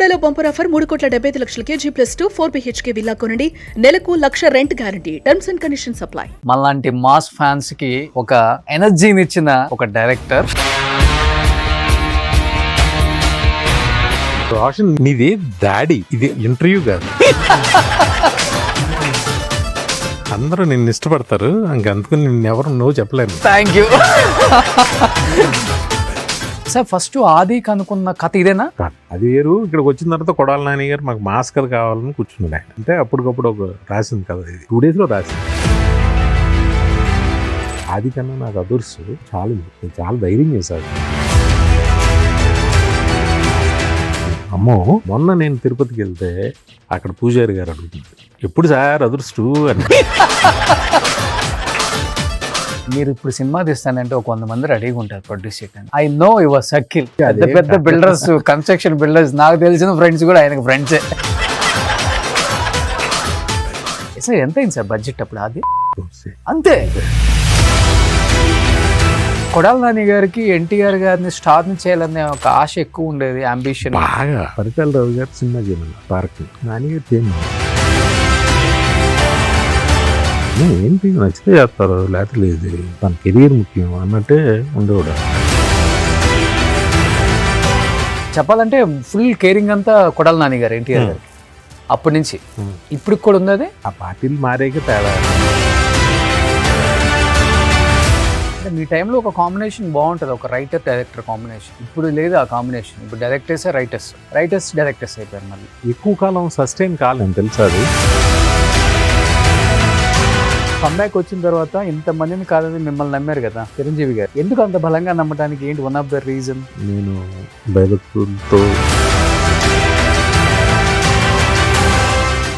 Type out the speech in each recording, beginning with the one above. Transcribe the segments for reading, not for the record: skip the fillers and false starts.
గూడలో bumper offer 3,75,00,000 G+2 4 BHK villa కొనండి. నెలకు 1,00,000 rent guarantee. Terms and conditions apply. మనలాంటి mass fans కి ఒక ఎనర్జీని ఇచ్చిన ఒక డైరెక్టర్. రోషన్ నీది డాడీ, ఇది ఇంటర్వ్యూ కాదు. అందరూ నిన్ను ఇష్టపడతారు, అందుకని నిన్ను ఎవరు నువ్వు చెప్పలేను. Thank you sir. ఫస్ట్ ఆది కనుక్కున్న కథ ఇదేనా? అది వేరు. ఇక్కడికి వచ్చిన తర్వాత కొడాలి నాని గారు మాకు మాస్ కథ కావాలని కూర్చున్నాడు ఆయన. అంటే అప్పటికప్పుడు ఒక రాసింది కదా, ఇది 2 days లో రాసింది. ఆది కన్నా నాకు అదృష్టం చాలా ధైర్యం చేశాడు. అమ్మో, మొన్న నేను తిరుపతికి వెళ్తే అక్కడ పూజారి గారు అడుగుతుంది, ఎప్పుడు సార్ అదృష్టం అని. మీరు ఇప్పుడు సినిమా తీస్తానంటే ఒక 100 మంది రెడీగా ఉంటారు ప్రొడ్యూస్ చేయడానికి. ఐ నో యువర్ సర్కిల్, పెద్ద బిల్డర్స్, కన్స్ట్రక్షన్ బిల్డర్స్, నాకు తెలిసిన ఫ్రెండ్స్ కూడా ఆయనకు ఫ్రెండ్సే. సార్ ఎంత అయింది సార్ బడ్జెట్ అప్పుడు? అది అంతే. కొడాలి నాని గారికి ఎన్టీఆర్ గారిని స్టార్ని చేయాలనే ఒక ఆశ ఎక్కువ ఉండేది, అంబిషన్ బాగా. పరిటాల రావు గారు సినిమా చేయాలి పార్క్, నాని గారు చేయమని. ఏంటి నచ్చితే చేస్తారు, లేకపోతే లేదు, తన కెరీర్ ముఖ్యం అన్నట్టే ఉండేవాడు. చెప్పాలంటే ఫుల్ కేరింగ్ అంతా కొడాలి నాని గారు ఎన్టీఆర్ గారికి అప్పటి నుంచి ఇప్పుడు కూడా ఉంది. అది ఆ పార్టీలు మారేక తేడా. మీ టైంలో ఒక కాంబినేషన్ బాగుంటుంది, ఒక రైటర్ డైరెక్టర్ కాంబినేషన్. ఇప్పుడు లేదు ఆ కాంబినేషన్. ఇప్పుడు డైరెక్టర్స్ డైరెక్టర్స్ అయిపోయారు. మళ్ళీ ఎక్కువ కాలం సస్టైన్ కాలేం తెలుసా. అది కంబ్యాక్ వచ్చిన తర్వాత ఇంతమందిని కాదని మిమ్మల్ని నమ్మారు కదా చిరంజీవి గారు. ఎందుకు అంత బలంగా నమ్మడానికి ఏంటి వన్ ఆఫ్ ద రీజన్? నేను భయభక్తులతో.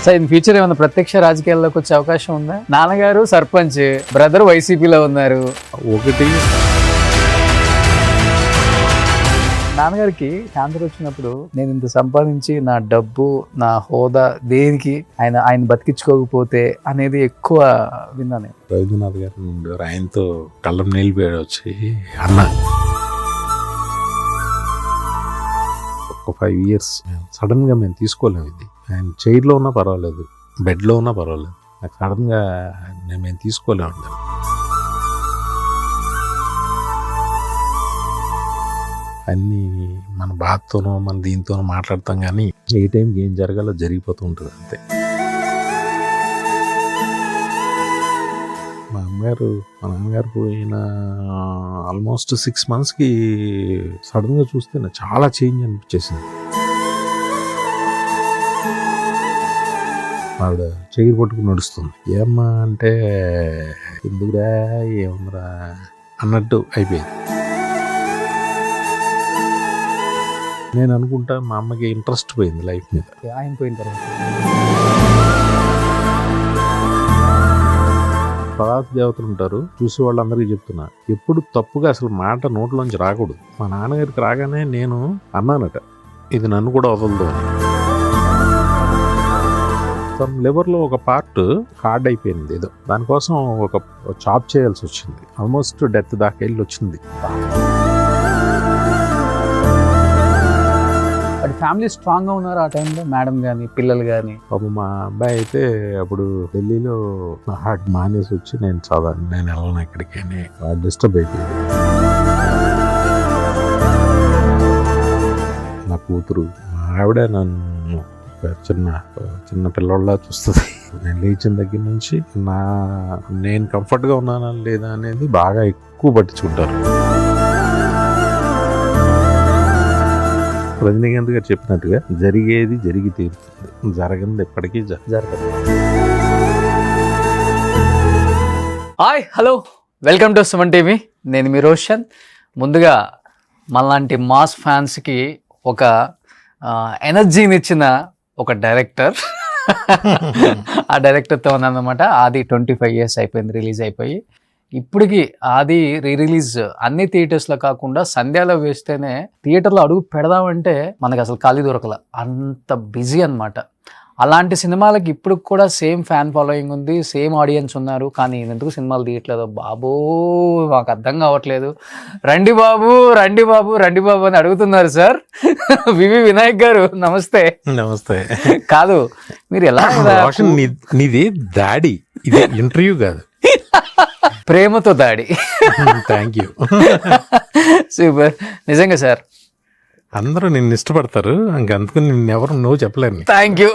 సార్ ఇన్ ఫ్యూచర్ ఏమైనా ప్రత్యక్ష రాజకీయాల్లోకి వచ్చే అవకాశం ఉందా? నాన్నగారు సర్పంచ్, బ్రదర్ వైసీపీలో ఉన్నారు. ఒకటి నాన్నగారికి క్యాన్సర్ వచ్చినప్పుడు నేను ఇంత సంపాదించి నా డబ్బు, నా హోదా దేనికి, ఆయన బతికించుకోకపోతే అనేది ఎక్కువ విన్నాను. రవీంద్రనాథ్ గారు ఉండేవారు, ఆయనతో కళ్ళం నీళ్ళు వచ్చి అన్న ఒక 5 years సడన్ గా మేము తీసుకోలేము. ఇది ఆయన చైర్లో ఉన్నా పర్వాలేదు, బెడ్లో ఉన్నా పర్వాలేదు, నాకు సడన్ గా మేము తీసుకోలేము. అన్నీ మన బాధతోనో మన దీంతోనో మాట్లాడతాం, కానీ ఏ టైంకి ఏం జరగాలో జరిగిపోతూ ఉంటుంది అంతే. మా నాన్నగారు పోయిన ఆల్మోస్ట్ 6 monthsకి సడన్గా చూస్తే నాకు చాలా చేంజ్ అనిపించేసింది. ఆవిడ చైర్ పట్టుకుని నడుస్తుంది. ఏమ్మా అంటే ఎందుకురా ఏముందిరా అన్నట్టు అయిపోయింది. నేను అనుకుంటా మా అమ్మకి ఇంట్రెస్ట్ పోయింది లైఫ్ మీద. ఆయన పోయిన తర్వాత దేవతలు ఉంటారు, చూసే వాళ్ళందరికీ చెప్తున్నా, ఎప్పుడు తప్పుగా అసలు మాట నోట్లోంచి రాకూడదు. మా నాన్నగారికి రాగానే నేను అన్నానట, ఇది నన్ను కూడా వదలదు అని. తన లివర్లో ఒక పార్ట్ హార్డ్ అయిపోయింది ఏదో, దానికోసం ఒక చాప్ చేయాల్సి వచ్చింది. ఆల్మోస్ట్ డెత్ దాకా వెళ్ళి వచ్చింది. ఫ్యామిలీ స్ట్రాంగ్ గా ఉన్నారు ఆ టైంలో, మేడం కానీ పిల్లలు కానీ? పాపం మా అబ్బాయి అయితే అప్పుడు ఢిల్లీలో నా హార్ట్ మానేసి వచ్చి నేను వెళ్ళను ఎక్కడికి అని డిస్టర్బ్ అయిపోయింది. నా కూతురు మా ఆవిడ నన్ను చిన్న పిల్లవాళ్ళ చూస్తుంది. నేను లేచిన దగ్గర నుంచి నేను కంఫర్ట్గా ఉన్నానా లేదా అనేది బాగా ఎక్కువ పట్టించుకుంటారు. రజనీకాంత్ గారు చెప్పినట్టుగా జరిగేది జరిగి తీరుతుంది, జరగనిది ఎప్పటికీ జరగదు. Hi, hello, welcome to Suman TV. నేను మీ రోషన్. ముందుగా మనలాంటి మాస్ ఫ్యాన్స్కి ఒక ఎనర్జీని ఇచ్చిన ఒక డైరెక్టర్. ఆ డైరెక్టర్తో ఉన్నానమాట. ఆది 25 years అయిపోయింది రిలీజ్ అయిపోయి. ఇప్పటికి ఆది రిలీజ్ అన్ని థియేటర్స్లో కాకుండా సంధ్యాలో వేస్తేనే థియేటర్లో అడుగు పెడదామంటే మనకు అసలు ఖాళీ దొరకల, అంత బిజీ అనమాట. అలాంటి సినిమాలకి ఇప్పుడు కూడా సేమ్ ఫ్యాన్ ఫాలోయింగ్ ఉంది, సేమ్ ఆడియన్స్ ఉన్నారు, కానీ ఎందుకు సినిమాలు తీయట్లేదు బాబు మాకు అర్థం కావట్లేదు. రండి బాబు రండి బాబు రండి బాబు అని అడుగుతున్నారు సార్. వివి వినాయక్ గారు నమస్తే. నమస్తే. కాదు మీరు ఎలా రోషన్, నీది దాడి, ఇది ఇంటర్వ్యూ కాదు. ప్రేమతో దాడి. Thank you. సూపర్. నిజంగా సార్ అందరూ నిన్ను ఇష్టపడతారు, అందుకని నిన్నెవరు నువ్వు చెప్పలేరు. Thank you.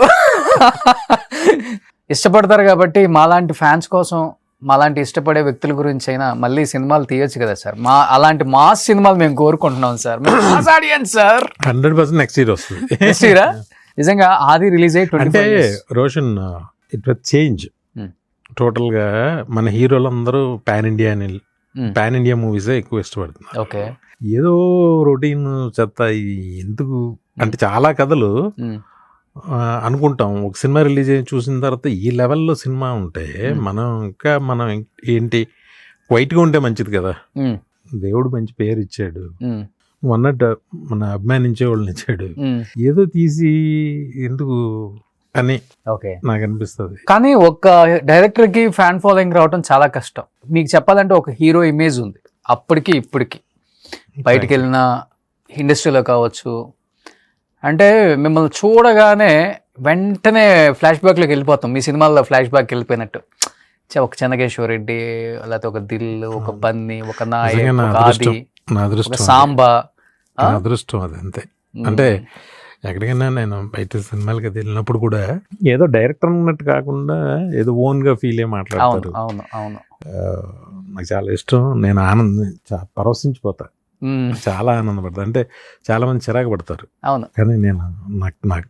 ఇష్టపడతారు కాబట్టి మాలాంటి ఫ్యాన్స్ కోసం, మాలాంటి ఇష్టపడే వ్యక్తుల గురించి అయినా మళ్ళీ సినిమాలు తీయొచ్చు కదా సార్. అలాంటి మాస్ సినిమాలు మేము కోరుకుంటున్నాం sir. Mass audience sir. 100% next year వస్తుంది. నెక్స్ట్ ఇయరా? నిజంగా ఆది రిలీజ్ అయ్యి అంటే Roshan, it was change total గా. మన హీరోలందరూ పాన్ ఇండియా మూవీసే ఎక్కువ ఇష్టపడుతున్నారు. ఓకే. ఏదో రొటీన్ చెత్త ఎందుకు అంటే చాలా కథలు అనుకుంటాం. ఒక సినిమా రిలీజ్ అయ్యి చూసిన తర్వాత ఈ లెవెల్లో సినిమా ఉంటే మనం ఏంటి వైట్గా ఉంటే మంచిది కదా. దేవుడు మంచి పేరు ఇచ్చాడు, నువ్వు అన్నట్టు మన అభిమానించే వాళ్ళని ఇచ్చాడు, ఏదో తీసి ఎందుకు అని నాకు అనిపిస్తుంది. కానీ ఒక డైరెక్టర్ కి ఫ్యాన్ ఫాలోయింగ్ రావడం చాలా కష్టం. మీకు చెప్పాలంటే ఒక హీరో ఇమేజ్ ఉంది అప్పటికి ఇప్పటికి, బయటికి వెళ్ళిన ఇండస్ట్రీలో కావచ్చు. అంటే మిమ్మల్ని చూడగానే వెంటనే ఫ్లాష్ బ్యాక్లోకి వెళ్ళిపోతాం. మీ సినిమాల్లో ఫ్లాష్ బ్యాక్ వెళ్ళిపోయినట్టు. ఒక చెన్నకేశ్వర రెడ్డి, లేకపోతే ఒక దిల్, ఒక బన్నీ, ఒక నాయక్, ఒక ఆది, ఒక సాంబా. అదృష్టం అది అంతే. అంటే ఎక్కడికైనా నేను బయట సినిమాలకి వెళ్ళినప్పుడు కూడా ఏదో డైరెక్టర్ అన్నట్టు కాకుండా ఏదో ఓన్ గా ఫీల్ అయ్యి మాట్లాడతారు. అవును అవును. నాకు చాలా ఇష్టం. నేను పరవశించిపోతా, చాలా ఆనందపడతా. అంటే చాలా మంది చిరాకు పడతారు. అవును. కానీ నాకు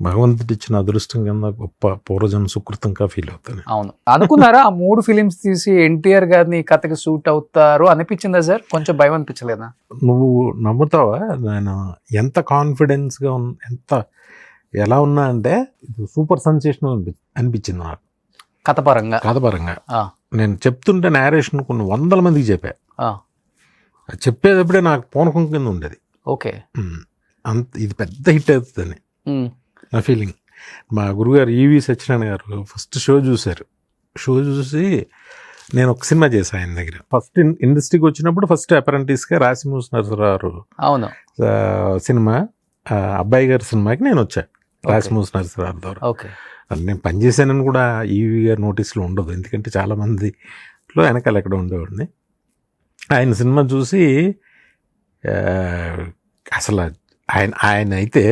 భగవంతుడు ఇచ్చిన అదృష్టం కింద గొప్ప పూర్వజన్మ సుకృతంగా ఫీల్ అవుతాను. అవును. అనుకున్నారా ఆ 3 ఫిలిమ్స్ తీసి ఎన్టీఆర్ గారిని కథకి సూట్ అవుతారు అనిపించిందా సార్? కొంచెం భయం అనిపించలేదా? నువ్వు నమ్ముతావా, నేను ఎంత కాన్ఫిడెన్స్గా ఎంత ఎలా ఉన్నా అంటే ఇది సూపర్ సెన్సేషనల్ అనిపించింది నాకు. కథపరంగా నేను చెప్తుంటే నేరేషన్ కొన్ని 100 మందికి చెప్పా. చెప్పేటప్పుడే నాకు పూనకం కింద ఉండేది. ఓకే. ఇది పెద్ద హిట్ అవుతుందని నా ఫీలింగ్. మా గురుగారు ఈవి సత్యనారాయణ గారు ఫస్ట్ షో చూశారు. షో చూసి నేను ఒక సినిమా చేశాను ఆయన దగ్గర. ఫస్ట్ ఇండస్ట్రీకి వచ్చినప్పుడు ఫస్ట్ అప్రెంటిస్గా రాసిమూసి నరసరావు అవును సినిమా, అబ్బాయి గారి సినిమాకి నేను వచ్చాను రాసిమూసి నరసరావు ద్వారా. నేను పనిచేశానని కూడా ఈవి గారి నోటీసులో ఉండదు, ఎందుకంటే చాలామందిలో వెనకాల ఎక్కడ ఉండేవాడిని. ఆయన సినిమా చూసి అసలు ఆయన అయితే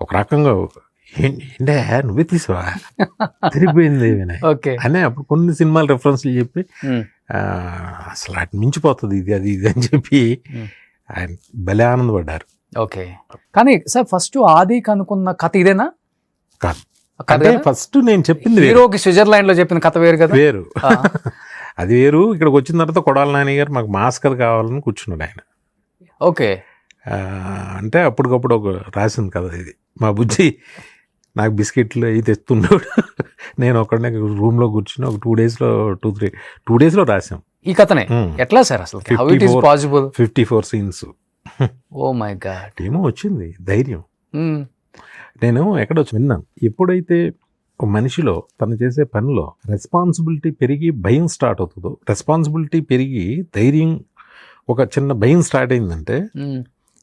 ఒక రకంగా ఏంటే నువ్వే తీసావా తిరిగిపోయింది అని అప్పుడు కొన్ని సినిమాలు రెఫరెన్స్లు చెప్పి అసలు అటు మించిపోతుంది ఇది అని చెప్పి ఆయన భలే ఆనందపడ్డారు. ఓకే. కానీ సార్ ఫస్ట్ ఆదికి అనుకున్న కథ ఇదేనా? కాదు, ఫస్ట్ నేను చెప్పింది హీరోకి స్విట్జర్లాండ్ లో చెప్పిన కథ వేరు కదా. వేరు. అది వేరు. ఇక్కడికి వచ్చిన తర్వాత కొడాల నాని గారు మాకు మాస్ కథ కావాలని కూర్చున్నాడు ఆయన. ఓకే. అంటే అప్పటికప్పుడు ఒక రాసింది కదా ఇది. మా బుజ్జి నాకు బిస్కెట్లు అవి తెస్తున్నాడు, నేను ఒకడనే రూమ్లో కూర్చుని ఒక 2 డేస్లో రాసాం ఈ కథనే. ఎట్లా సార్ అసలు 54 సీన్స్. Oh my God. ఏమో వచ్చింది ధైర్యం. నేను ఎక్కడో విన్నాను, ఎప్పుడైతే ఒక మనిషిలో తను చేసే పనిలో రెస్పాన్సిబిలిటీ పెరిగి భయం స్టార్ట్ అవుతుందో, రెస్పాన్సిబిలిటీ పెరిగి ధైర్యం ఒక చిన్న భయం స్టార్ట్ అయిందంటే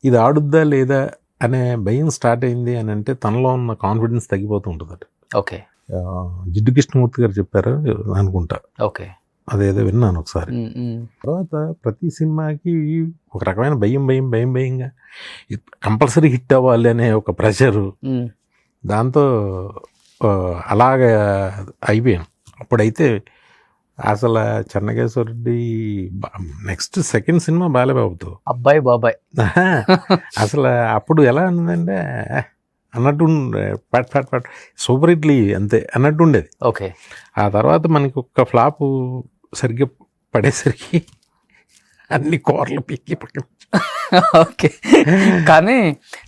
ఇది ఆడుద్దా లేదా అనే భయం స్టార్ట్ అయింది అని అంటే తనలో ఉన్న కాన్ఫిడెన్స్ తగ్గిపోతూ ఉంటుందట. ఓకే. జిడ్డు కృష్ణమూర్తి గారు చెప్పారు అనుకుంటా. ఓకే. అదేదో విన్నాను ఒకసారి. తర్వాత ప్రతి సినిమాకి ఒక రకమైన భయంగా కంపల్సరీ హిట్ అవ్వాలి అనే ఒక ప్రెషరు, దాంతో అలాగే అయిపోయాను. అప్పుడైతే అసలు Chennakeshwara Reddy next second cinema బాలబాబుతో అబ్బాయి బాబాయ్ అసలు అప్పుడు ఎలా ఉందంటే అన్నట్టు పట్ సూపర్ హిట్లీ అంతే అన్నట్టు ఉండేది. ఓకే. ఆ తర్వాత మనకి ఒక ఫ్లాప్ సరిగ్గా పడేసరికి అన్ని కూరలు పీకి పక్కన. ఓకే. కానీ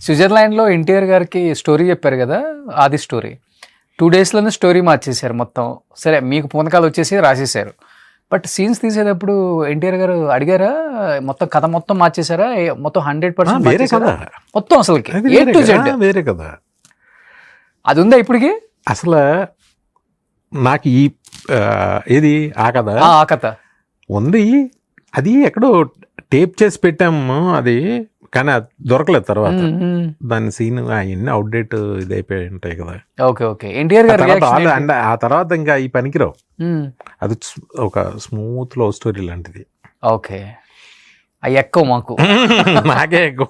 స్విట్జర్లాండ్లో ఎన్టీఆర్ గారికి స్టోరీ చెప్పారు కదా, ఆది స్టోరీ 2 డేస్లోనే స్టోరీ మార్చేశారు మొత్తం. సరే మీకు పూనకాలు వచ్చేసి రాసేసారు, బట్ సీన్స్ తీసేటప్పుడు ఎన్టీఆర్ గారు అడిగారా మొత్తం కథ మొత్తం మార్చేశారా? మొత్తం 100% వేరే కదా మొత్తం అసలుకి వేరే కదా. అది ఉందా ఇప్పటికి? అసలు నాకు ఏది ఆ కథ ఆ కథ ఉంది. అది ఎక్కడో టేప్ చేసి పెట్టాము అది, కానీ అది దొరకలేదు తర్వాత. దాని సీన్ అవన్నీ అవుట్డేట్ ఇది అయిపోయి ఉంటాయి కదా. Okay okay. ఎన్టీఆర్ గారు ఆ తర్వాత ఇంకా ఈ పనికిరావు. అది ఒక స్మూత్ లవ్ స్టోరీ లాంటిది. ఓకే, అవి ఎక్కువ మాకు నాకే ఎక్కువ.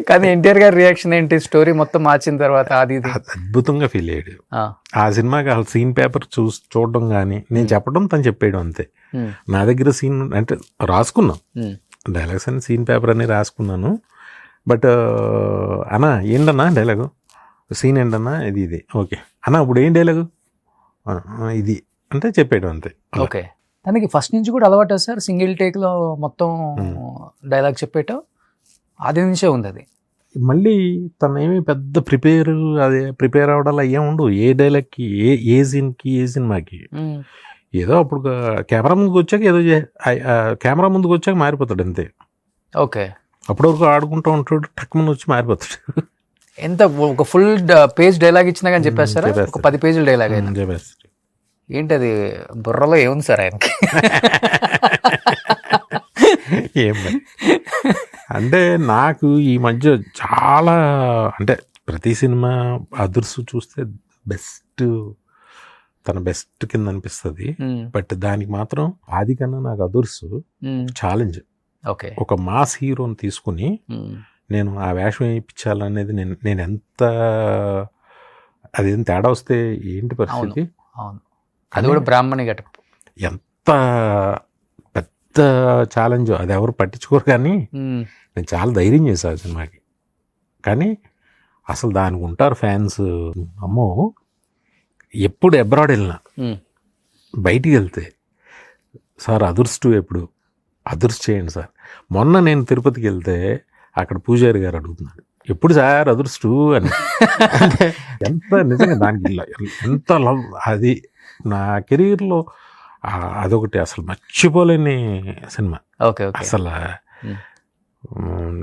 కానీ ఎన్టీఆర్ గారి రియాక్షన్ ఏంటి స్టోరీ మొత్తం మార్చిన తర్వాత? అది అద్భుతంగా ఫీల్ అయ్యాడు ఆ సినిమాకి. అసలు సీన్ పేపర్ చూడడం కానీ, నేను చెప్పడం తను చెప్పేయడం అంతే. నా దగ్గర సీన్ అంటే రాసుకున్నాం డైలాగ్స్ అని, సీన్ పేపర్ అని రాసుకున్నాను. బట్ అన్నా ఏంటన్నా డైలాగు, సీన్ ఏంటన్నా ఇది ఓకే అన్నా ఇప్పుడు ఏం డైలాగు ఇది అంటే చెప్పేయడం అంతే. ఓకే. తనకి ఫస్ట్ నుంచి కూడా అలవాటు సార్ సింగిల్ టేక్లో మొత్తం డైలాగ్ చెప్పేయటం? అది నుంచే ఉంది అది. మళ్ళీ తను ఏమి పెద్ద ప్రిపేర్ అవడాలు అయ్యే ఉండు. ఏ డైలాగ్కి ఏ సీన్కి ఏ సినిమాకి ఏదో అప్పుడు కెమెరా ముందుకు వచ్చాక ఏదో కెమెరా ముందుకు వచ్చాక మారిపోతాడు అంతే. ఓకే. అప్పటి వరకు ఆడుకుంటూ ఉంటాడు, టక్ ముందు వచ్చి మారిపోతాడు. ఎంత ఒక ఫుల్ పేజ్ డైలాగ్ ఇచ్చినా కానీ చెప్పేస్తారా? ఒక 10 పేజీల డైలాగ్ అయినా చెప్పేస్తాడు. ఏంటి అది బుర్రలో ఏముంది సార్ ఆయనకి? ఏం అంటే నాకు ఈ మధ్య చాలా అంటే ప్రతి సినిమా అదుర్సు చూస్తే తన బెస్ట్ కింద అనిపిస్తుంది. బట్ దానికి మాత్రం ఆది కన్నా నాకు అదుర్సు ఛాలెంజ్. ఓకే. ఒక మాస్ హీరోని తీసుకుని నేను ఆ వేషం వేయించాలనేది నేను ఎంత అదేం తేడా వస్తే ఏంటి పరిస్థితి. అది కూడా బ్రాహ్మణి గట ఎంత పెద్ద ఛాలెంజ్, అది ఎవరు పట్టించుకోరు. కానీ నేను చాలా ధైర్యం చేశాను సినిమాకి. కానీ అసలు దానికి ఉంటారు ఫ్యాన్స్. అమ్మో, ఎప్పుడు అబ్రాడ్ వెళ్ళినా బయటికి వెళ్తే సార్ అదుర్స్ ఎప్పుడు అదుర్స్ చేయండి సార్. మొన్న నేను తిరుపతికి వెళ్తే అక్కడ పూజారి గారు అడుగుతున్నాడు ఎప్పుడు సార్ అదుర్స్ అని. అంటే ఎంత నిజంగా దానికి ఎంత లవ్. అది నా కెరీర్లో అదొకటి అసలు మర్చిపోలేని సినిమా. ఓకే. అసలు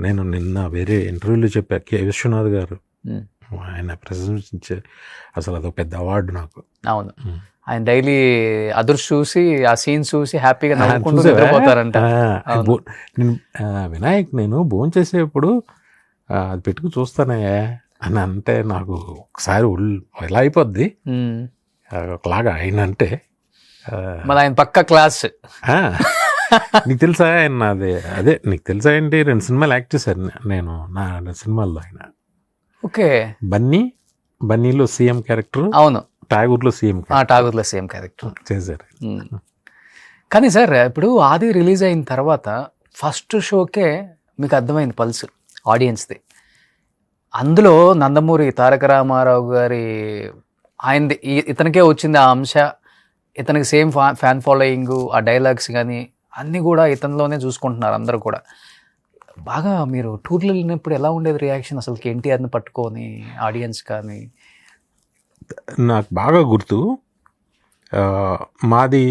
నేను నిన్న వేరే ఇంటర్వ్యూలో చెప్పా, కె విశ్వనాథ్ గారు ఆయన ప్రశంసించే అసలు అదొక పెద్ద అవార్డు నాకు. అవును, ఆయన డైలీ అదుర్స్ చూసి ఆ సీన్ చూసి హ్యాపీగా నవ్వుకుంటూ నిద్రపోతారంట. వినాయక్ నేను భోజనం చేసేప్పుడు అది పెట్టుకు చూస్తానే అని అంటే నాకు ఒకసారి ఎలా అయిపోద్ది ఒకలాగా ఆయన అంటే. మళ్ళీ ఆయన పక్క క్లాస్. నీకు తెలుసా ఆయన అదే నీకు తెలుసా ఏంటి 2 సినిమాలు యాక్ట్ చేశాను నేను నా సినిమాల్లో ఆయన. ఓకే. బన్నీలో సీఎం క్యారెక్టర్, అవును, ఠాగూర్లో సీఎం క్యారెక్టర్ చేశారు. కానీ సార్ ఇప్పుడు ఆది రిలీజ్ అయిన తర్వాత ఫస్ట్ షోకే మీకు అర్థమైంది పల్స్ ఆడియన్స్ది. అందులో నందమూరి తారక రామారావు గారి ఆయనది ఇతనికే వచ్చింది ఆ అంశ, ఇతనికి సేమ్ ఫ్యాన్ ఫాలోయింగ్, ఆ డైలాగ్స్ కానీ అన్నీ కూడా ఇతనిలోనే చూసుకుంటున్నారు అందరూ కూడా. బాగా మీరు టూర్లు వెళ్ళినప్పుడు ఎలా ఉండేది రియాక్షన్ అసలు ఎన్టీఆర్ని పట్టుకొని ఆడియన్స్ కానీ? నాకు బాగా గుర్తు, మాది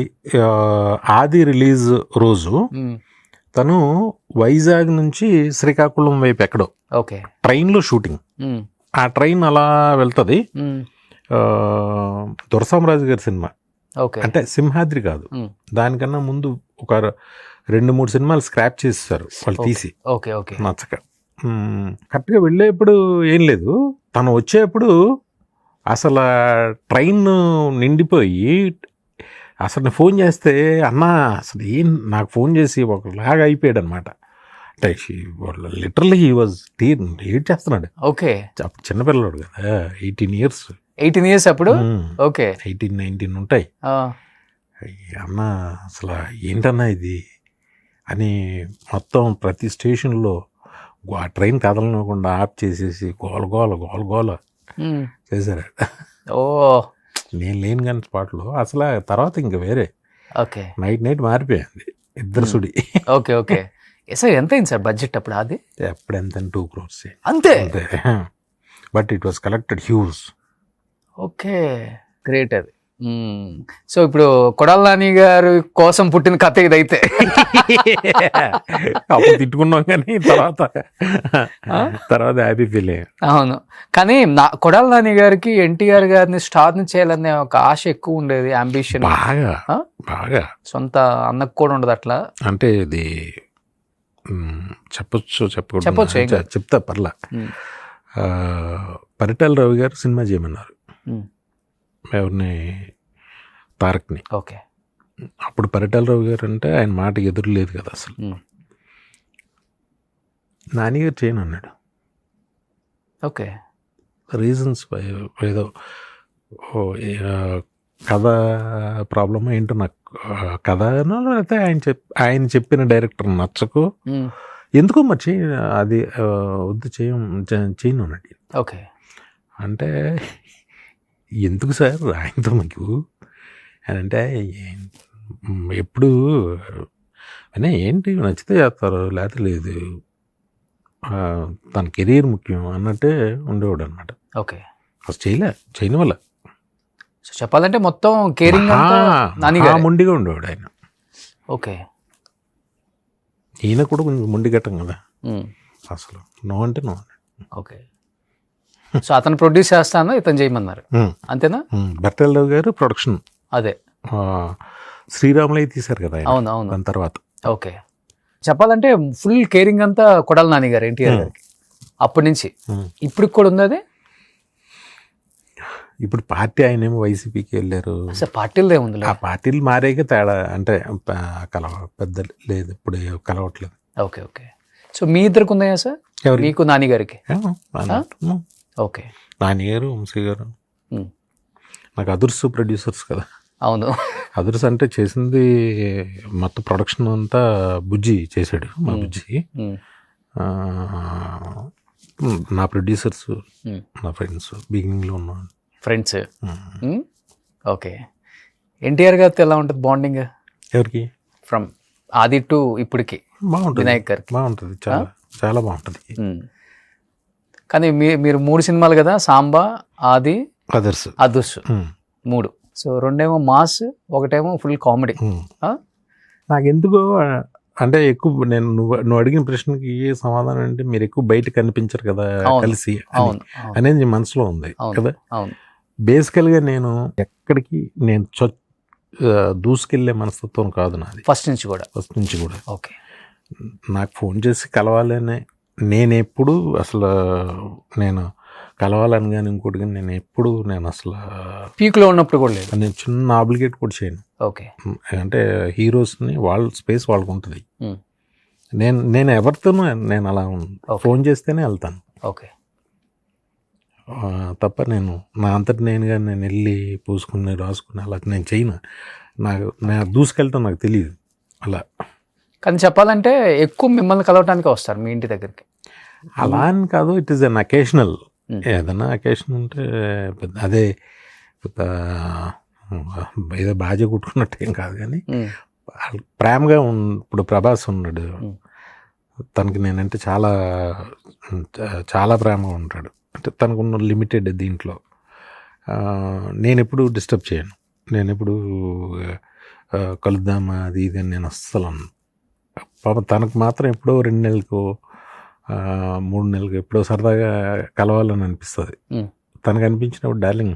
ఆది రిలీజ్ రోజు తను వైజాగ్ నుంచి శ్రీకాకుళం వైపు ఎక్కడో ఓకే ట్రైన్లో షూటింగ్. ఆ ట్రైన్ అలా వెళ్తుంది. దొరసామరాజు గారి సినిమా, అంటే సింహాద్రి కాదు, దానికన్నా ముందు ఒక 2-3 సినిమాలు స్క్రాప్ చేసేసారు వాళ్ళు తీసి నచ్చక. కరెక్ట్గా వెళ్ళేప్పుడు ఏం లేదు, తను వచ్చేప్పుడు అసలు ట్రైన్ నిండిపోయి అసలు నేను ఫోన్ చేస్తే అన్నా అసలు నాకు ఫోన్ చేసి ఒకలాగా అయిపోయాడు అనమాట. అంటే లిటరల్లీ హీ వాజ్ ఏడ్ చేస్తున్నాడు. ఓకే. అప్పుడు చిన్నపిల్లడు కదా, 18 ఇయర్స్ అప్పుడు. ఓకే, 18-19 ఉంటాయి. అన్న అసలు ఏంటన్నా ఇది అని మొత్తం ప్రతి స్టేషన్లో ఆ ట్రైన్ కదలనివ్వకుండా ఆఫ్ చేసేసి గోల చేశారు. ఓ, నేను లేను కానీ స్పాట్లో. అసలు తర్వాత ఇంకా వేరే ఓకే నైట్ మారిపోయింది ఇద్దరు సుడి. ఓకే. సార్ ఎంత అయింది సార్ బడ్జెట్ అప్పుడు? అది అప్పుడు ఎంత 2 crores అంతే. But it was collected huge. Okay, great. అది సో ఇప్పుడు కొడాల నాని గారి కోసం పుట్టిన కథ ఇదైతే. అప్పుడు తిట్టుకున్నాం కానీ తర్వాత హ్యాపీ ఫీల్ అయ్యాం. అవును, కానీ కొడాల నాని గారికి ఎన్టీఆర్ గారిని స్టార్ని చేయాలనే ఒక ఆశ ఎక్కువ ఉండేది, అంబిషన్ బాగా బాగా. సొంత అన్నకు కూడా ఉండదు అట్లా. అంటే ఇది చెప్పొచ్చు చెప్తా పర్లా. పరిటాల రవి గారు సినిమా చేయమన్నారు ఎవరిని, తారక్ని. ఓకే. అప్పుడు పరిటాల రవి గారు అంటే ఆయన మాట ఎదురు లేదు కదా అసలు. నానిగారు చేయను అన్నాడు. ఓకే. రీజన్స్ ఏదో కథ ప్రాబ్లమ్ ఏంటో నాకు, కథనో లేకపోతే ఆయన చెప్పిన డైరెక్టర్ నచ్చకు ఎందుకో మరి అది వద్దు చేయను అన్నాడు. ఓకే. అంటే ఎందుకు సార్ ఆయనతో మీకు అని అంటే, ఎప్పుడు అయినా ఏంటి నచ్చితే చేస్తారు లేకపోతే లేదు, తన కెరీర్ ముఖ్యం అన్నట్టే ఉండేవాడు అనమాట. ఓకే. అసలు చేయని వల్ల సో చెప్పాలంటే మొత్తం కేరింగ్ మొండిగా ఉండేవాడు ఆయన. ఓకే. ఈయన కూడా కొంచెం మొండి గట్టం కదా అసలు, నో అంటే నో. ఓకే. సో అతను ప్రొడ్యూస్ చేస్తాను, ఇతను చేయమన్నారు అంతేనా? పరిటాల రావు గారు ప్రొడక్షన్, అదే శ్రీరాములయ్య తీశారు కదా. అవును అవును. దాని తర్వాత ఓకే. చెప్పాలంటే ఫుల్ కేరింగ్ అంతా కొడాల నాని గారు ఎన్టీఆర్ గారికి అప్పటి నుంచి ఇప్పటికి కూడా ఉంది. అదే ఇప్పుడు పార్టీ ఆయన ఏమో వైసీపీకి వెళ్ళారు. అసలు పార్టీలు ఏముంది, ఆ పార్టీలు మారేగా తేడా అంటే పెద్ద లేదు, ఇప్పుడు కలవట్లేదు. ఓకే. ఓకే. సో మీ ఇద్దరికి ఉన్నాయా సార్, మీకు నాని గారికి? ఓకే. నాని గారు, వంశీ గారు నాకు అదుర్సు ప్రొడ్యూసర్స్ కదా. అవును. అదుర్స్ అంటే చేసింది మొత్తం ప్రొడక్షన్ అంతా బుజ్జి చేశాడు, మా బుజ్జి. నా ప్రొడ్యూసర్స్ నా ఫ్రెండ్స్, బిగినింగ్లో ఉన్న ఫ్రెండ్స్. ఓకే. ఎన్టీఆర్ గారితో ఎలా ఉంటుంది బాండింగ్? ఎవరికి? ఫ్రమ్ ఆది టు ఇప్పటికి బాగుంటుంది. వినాయక్ గారికి బాగుంటుంది, చాలా చాలా బాగుంటుంది. కానీ మీరు 3 సినిమాలు కదా, సాంబా, ఆది, others. 3. So 2 mass, 1 full comedy. నాకు ఎందుకో అంటే ఎక్కువ నువ్వు అడిగిన ప్రశ్నకి సమాధానం అంటే మీరు ఎక్కువ బయట కనిపించరు కదా కలిసి అనేది మనసులో ఉంది కదా. బేసికల్గా నేను ఎక్కడికి దూసుకెళ్లే మనస్తత్వం కాదు నాది, ఫస్ట్ నుంచి కూడా. ఓకే. నాకు ఫోన్ చేసి కలవాలనే నేను ఎప్పుడు అసలు నేను కలవాలని కానీ ఇంకోటి కానీ నేను అసలు పీక్లో ఉన్నప్పుడు కూడా లేదు, నేను చిన్న ఆబ్లిగేట్ కూడా చేయను. ఓకే. అంటే హీరోస్ని వాళ్ళ స్పేస్ వాళ్ళకు ఉంటుంది. నేను ఎవరితోనూ నేను అలా ఫోన్ చేస్తేనే వెళ్తాను. ఓకే. తప్ప నేను నా అంతటి నేనుగా నేను వెళ్ళి పూసుకుని రాసుకుని అలా నేను చేయను. నేను దూసుకెళ్తాను, నాకు తెలియదు అలా. కానీ చెప్పాలంటే ఎక్కువ మిమ్మల్ని కలవటానికి వస్తారు మీ ఇంటి దగ్గరికి. అలా అని కాదు, ఇట్ ఈస్ అన్ అకేషనల్. ఏదైనా అకేషన్ ఉంటే అదే ఏదో బాజా కుట్టుకున్నట్టు ఏం కాదు, కానీ ప్రేమగా ఇప్పుడు ప్రభాస్ ఉన్నాడు, తనకి నేనంటే చాలా చాలా ప్రేమగా ఉంటాడు. అంటే తనకున్న లిమిటెడ్ దీంట్లో నేను ఎప్పుడు డిస్టర్బ్ చేయను, నేను ఎప్పుడు కలుద్దామా అది ఇది అని నేను అస్సలు అన్నాను. పాప తనకు మాత్రం ఎప్పుడో 2 నెలలకు 3 నెలలకు ఎప్పుడో సరదాగా కలవాలని అనిపిస్తుంది. తనకు అనిపించినప్పుడు డార్లింగ్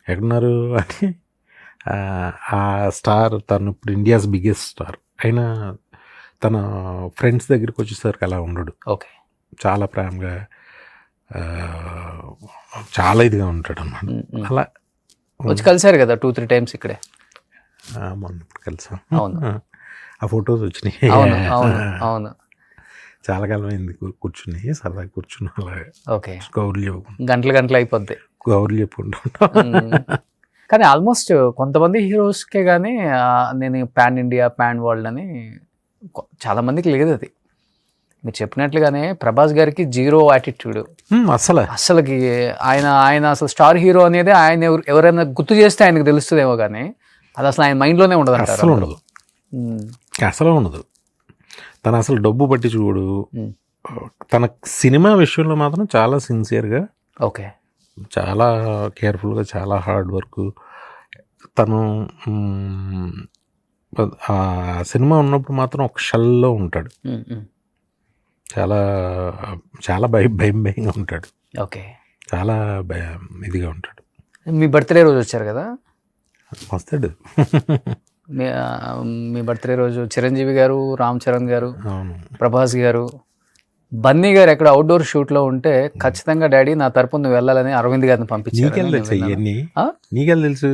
ఎక్కడున్నారు అని, ఆ స్టార్ తను ఇప్పుడు ఇండియాస్ బిగ్గెస్ట్ స్టార్ అయినా తన ఫ్రెండ్స్ దగ్గరికి వచ్చేసరికి అలా ఉండడు. ఓకే. చాలా ప్రేమగా చాలా ఇదిగా ఉంటాడు అన్నమాట. అలా వచ్చి కలిసారు కదా 2-3 టైమ్స్ ఇక్కడే. మొన్న ఇప్పుడు కలిసాం. అవును. ఆ ఫొటోస్ వచ్చినాయి. అవును అవును అవును. చాలా కాలం అయింది కూర్చుని, సరదాగా కూర్చుని అలాగే. ఓకే. గౌర్లు గంటలు అయిపోద్ది, గౌర్లు చెప్పుకుంటా. కానీ ఆల్మోస్ట్ కొంతమంది హీరోస్కే కానీ నేను పాన్ ఇండియా పాన్ వరల్డ్ అని చాలా మందికి లేదు. అది మీరు చెప్పినట్లుగానే ప్రభాస్ గారికి 0 యాటిట్యూడ్ అసలుకి. ఆయన అసలు స్టార్ హీరో అనేది ఆయన ఎవరైనా గుర్తు చేస్తే ఆయనకు తెలుస్తుందేమో, కానీ అది అసలు ఆయన మైండ్లోనే ఉండదు. అసలు ఉండదు. తను అసలు డబ్బు పట్టి చూడు. తన సినిమా విషయంలో మాత్రం చాలా సిన్సియర్గా, ఓకే, చాలా కేర్ఫుల్గా, చాలా హార్డ్ వర్క్. తను ఆ సినిమా ఉన్నప్పుడు మాత్రం ఒక షెల్లో ఉంటాడు. చాలా చాలా భయంగా ఉంటాడు. ఓకే. చాలా ఇదిగా ఉంటాడు. మీ బర్త్డే రోజు వచ్చారు కదా, వస్తాడు. మీ బర్త్డే రోజు చిరంజీవి గారు, రామ్ చరణ్ గారు, అవును, ప్రభాస్ గారు, బన్నీ గారు ఎక్కడ అవుట్డోర్ షూట్లో ఉంటే ఖచ్చితంగా డాడీ నా తరపున నువ్వు వెళ్ళాలని అరవింద్ గారిని పంపించారు. నీకెళ్ళి తెలుసు ఇవన్నీ, నీకెళ్ళి తెలుసు.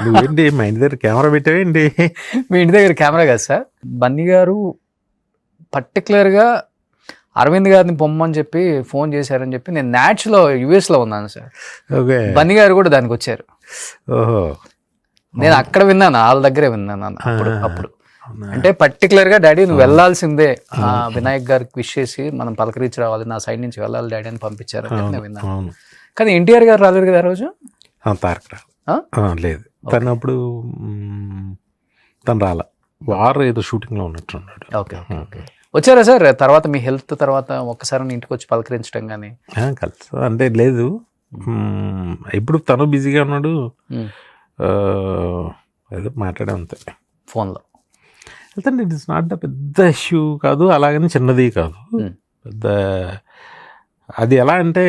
నువ్వేంటి మా ఇంటి దగ్గర కెమెరా పెట్టావేంటి? మీ ఇంటి దగ్గర కెమెరా కదా సార్. బన్నీ గారు పర్టికులర్గా అరవింద్ గారిని పొమ్మని చెప్పి ఫోన్ చేశారని చెప్పి నేను న్యాచ్లో యుఎస్లో ఉన్నాను సార్. ఓకే. బన్నీ గారు కూడా దానికి వచ్చారు. ఓహో. నేను అక్కడ విన్నాను, వాళ్ళ దగ్గరే విన్నాను అప్పుడు. అంటే పర్టికులర్గా డాడీ నువ్వు వెళ్ళాల్సిందే, వినాయక్ గారికి విష్ చేసి మనం పలకరించి రావాలి, నా సైడ్ నుంచి వెళ్ళాలి డాడీ అని పంపించారు నేను విన్నాను. కానీ ఎన్టీఆర్ గారు రాలేరు కదా ఆ రోజు. తారక లేదు, తను అప్పుడు తను రాలా, వారు ఏదో షూటింగ్లో ఉన్నట్టున్నాడు. Okay okay. వచ్చారా సార్ తర్వాత మీ హెల్త్ తర్వాత ఒక్కసారి ఇంటికి వచ్చి పలకరించడం కానీ? కలిసి అంటే లేదు, ఇప్పుడు తను బిజీగా ఉన్నాడు, ఏదో మాట్లాడే అంతే ఫోన్లో. అయితే ఇట్ ఇస్ నాట్ ద పెద్ద ఇష్యూ కాదు, అలాగని చిన్నది కాదు, పెద్ద. అది ఎలా అంటే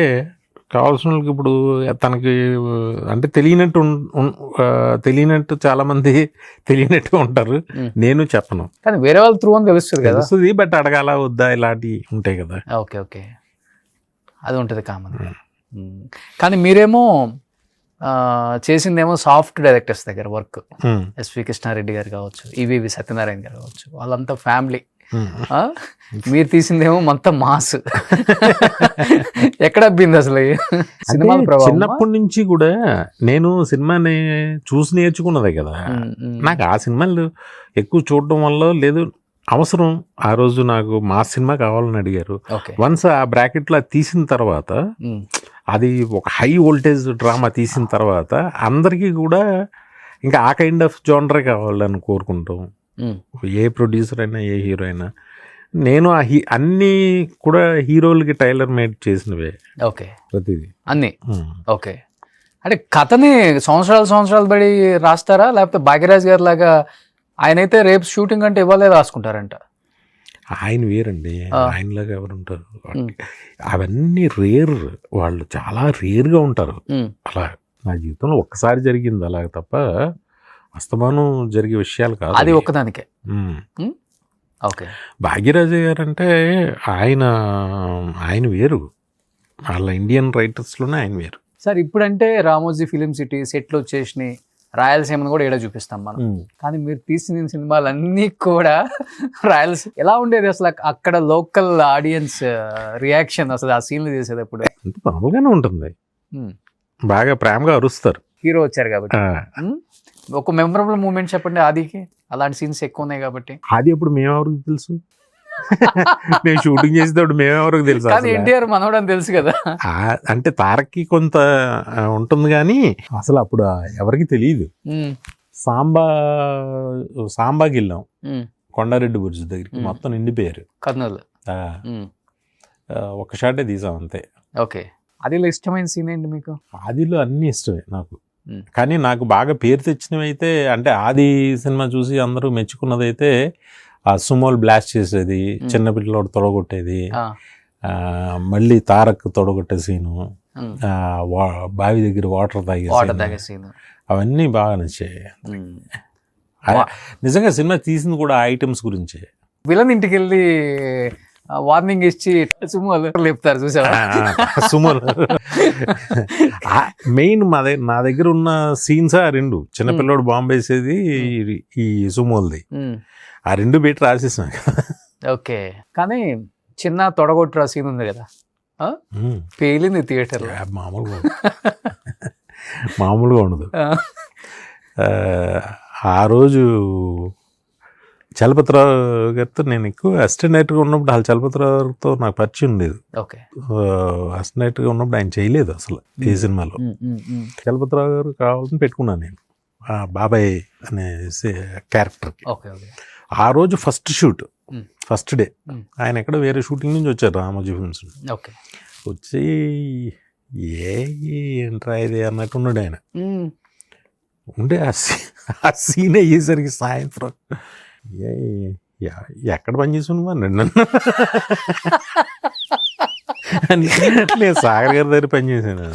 కావాల్సిన వాళ్ళకి ఇప్పుడు తనకి అంటే తెలియనట్టు చాలా మంది తెలియనట్టుగా ఉంటారు. నేను చెప్పను, కానీ వేరే వాళ్ళ త్రూ అని తెలుస్తుంది, బట్ అడగాల వద్దా ఇలాంటివి ఉంటాయి కదా. ఓకే ఓకే, అది ఉంటుంది కామన్. కానీ మీరేమో చేసిందేమో సాఫ్ట్ డైరెక్టర్స్ దగ్గర వర్క్. ఎస్వి కృష్ణారెడ్డి గారు కావచ్చు, ఈవీవి సత్యనారాయణ గారు కావచ్చు, వాళ్ళంతా ఫ్యామిలీ. మీరు తీసిందేమో మొత్తం మాస్. ఎక్కడ అబ్బింది అసలు సినిమా? చిన్నప్పటి నుంచి కూడా నేను సినిమాని చూసి నేర్చుకున్నదే కదా. నాకు ఆ సినిమాలు ఎక్కువ చూడడం వల్ల లేదు, అవసరం. ఆ రోజు నాకు మాస్ సినిమా కావాలని అడిగారు. వన్స్ ఆ బ్రాకెట్ లో తీసిన తర్వాత, అది ఒక హై వోల్టేజ్ డ్రామా తీసిన తర్వాత అందరికీ కూడా ఇంకా ఆ కైండ్ ఆఫ్ జోనరే కావాలని కోరుకుంటాం. ఏ ప్రొడ్యూసర్ అయినా, ఏ హీరో అయినా. నేను అన్నీ కూడా హీరోలకి టైలర్ మేడ్ చేసినవే. ఓకే, ప్రతిదీ అన్నీ. ఓకే, అంటే కథని సంవత్సరాలు బడి రాస్తారా, లేకపోతే భాగ్యరాజ్ గారి లాగా ఆయనైతే రేపు షూటింగ్ అంటే ఇవ్వాలే రాసుకుంటారంట? ఆయన వేరండి, ఆయనలాగా ఎవరు ఉంటారు? అవన్నీ రేర్, వాళ్ళు చాలా రేర్గా ఉంటారు. అలా నా జీవితంలో ఒక్కసారి జరిగింది అలాగ తప్ప అస్తమానం జరిగే విషయాలు కాదు. అది ఒక్కదానికే. ఓకే. భాగ్యరాజు గారు అంటే ఆయన వేరు, వాళ్ళ ఇండియన్ రైటర్స్లోనే ఆయన వేరు. సార్ ఇప్పుడంటే రామోజీ ఫిలిం సిటీ సెట్లు వచ్చేసినాయి, రాయలసీమను కూడా ఏడా చూపిస్తాం మనం. కానీ మీరు తీసిన సినిమాలన్నీ కూడా రాయలసీమ. ఎలా ఉండేది అసలు అక్కడ లోకల్ ఆడియన్స్ రియాక్షన్ అసలు ఆ సీన్లు చేసేటప్పుడు? మామూలుగానే ఉంటుంది, బాగా ప్రేమగా అరుస్తారు. హీరో వచ్చారు కాబట్టి. ఒక మెమరబుల్ మూమెంట్ చెప్పండి ఆదికి, అలాంటి సీన్స్ ఎక్కువ ఉన్నాయి కాబట్టి. ఆది అప్పుడు మేమెవరికి తెలుసు? నేను షూటింగ్ చేసేటప్పుడు మేమెవరికి తెలుసు? కానీ ఎన్టీఆర్ మనోడు అని తెలుసు కదా. అంటే తారక్కి కొంత ఉంటుంది కానీ అసలు అప్పుడు ఎవరికి తెలియదు. సాంబాకి వెళ్ళాం, కొండారెడ్డి బుర్జ్ దగ్గరికి, మొత్తం నిండిపోయారు. కర్నూలు ఒక షాటే తీసాం అంతే. ఓకే. ఆదిలో ఇష్టమైన సీన్ ఏంటి మీకు? ఆదిలో అన్ని ఇష్టమే నాకు, కానీ నాకు బాగా పేరు తెచ్చినవి అయితే, అంటే ఆది సినిమా చూసి అందరూ మెచ్చుకున్నదైతే ఆ సుమోలు బ్లాస్ట్ చేసేది, చిన్నపిల్లడు తొడగొట్టేది, మళ్ళీ తారక్ తొడగొట్టే సీను, బావి దగ్గర వాటర్ తాగే సీను, అవన్నీ బాగా నచ్చాయి. నిజంగా సినిమా తీసింది కూడా ఆ ఐటమ్స్ గురించే. విలన్ ఇంటికి వెళ్ళి వార్నింగ్ ఇచ్చి సుమోలు లేపుతారు చూసావా? సుమోలు మెయిన్ నా దగ్గర ఉన్న సీన్స్ ఆ రెండు, చిన్నపిల్లడు బాంబు వేసేది, ఈ సుమోల్ది, ఆ రెండు పెట్టి రాసేసాం. ఓకే. కానీ చిన్న తొడగొట్టు సీన్ ఉంది కదా, పేలింది థియేటర్. మామూలుగా ఉండదు. ఆ రోజు చలపతిరావు గారితో నేను ఎక్కువ అసిస్టెంట్ డైరెక్టర్గా ఉన్నప్పుడు, వాళ్ళ చలపతిరావుతో నాకు పరిచయం ఉండేది. అసిస్టెంట్ డైరెక్టర్గా ఉన్నప్పుడు ఆయన చేయలేదు అసలు ఈ సినిమాలో. చలపతిరావు గారు కావాలని పెట్టుకున్నాను నేను బాబాయ్ అనే క్యారెక్టర్కి. ఆ రోజు ఫస్ట్ షూట్, ఫస్ట్ డే ఆయన ఎక్కడ వేరే షూటింగ్ నుంచి వచ్చారు రామోజీ ఫిల్మ్స్. వచ్చి ఏంట్రా ఇది అన్నట్టున్నాడు ఆయన. ఉండే ఆ సీన్ అయ్యేసరికి సాయంత్రం ఎక్కడ పని చేసుకున్నా నన్ను అని నేను సాగర్ గారి దగ్గర పని చేశాను.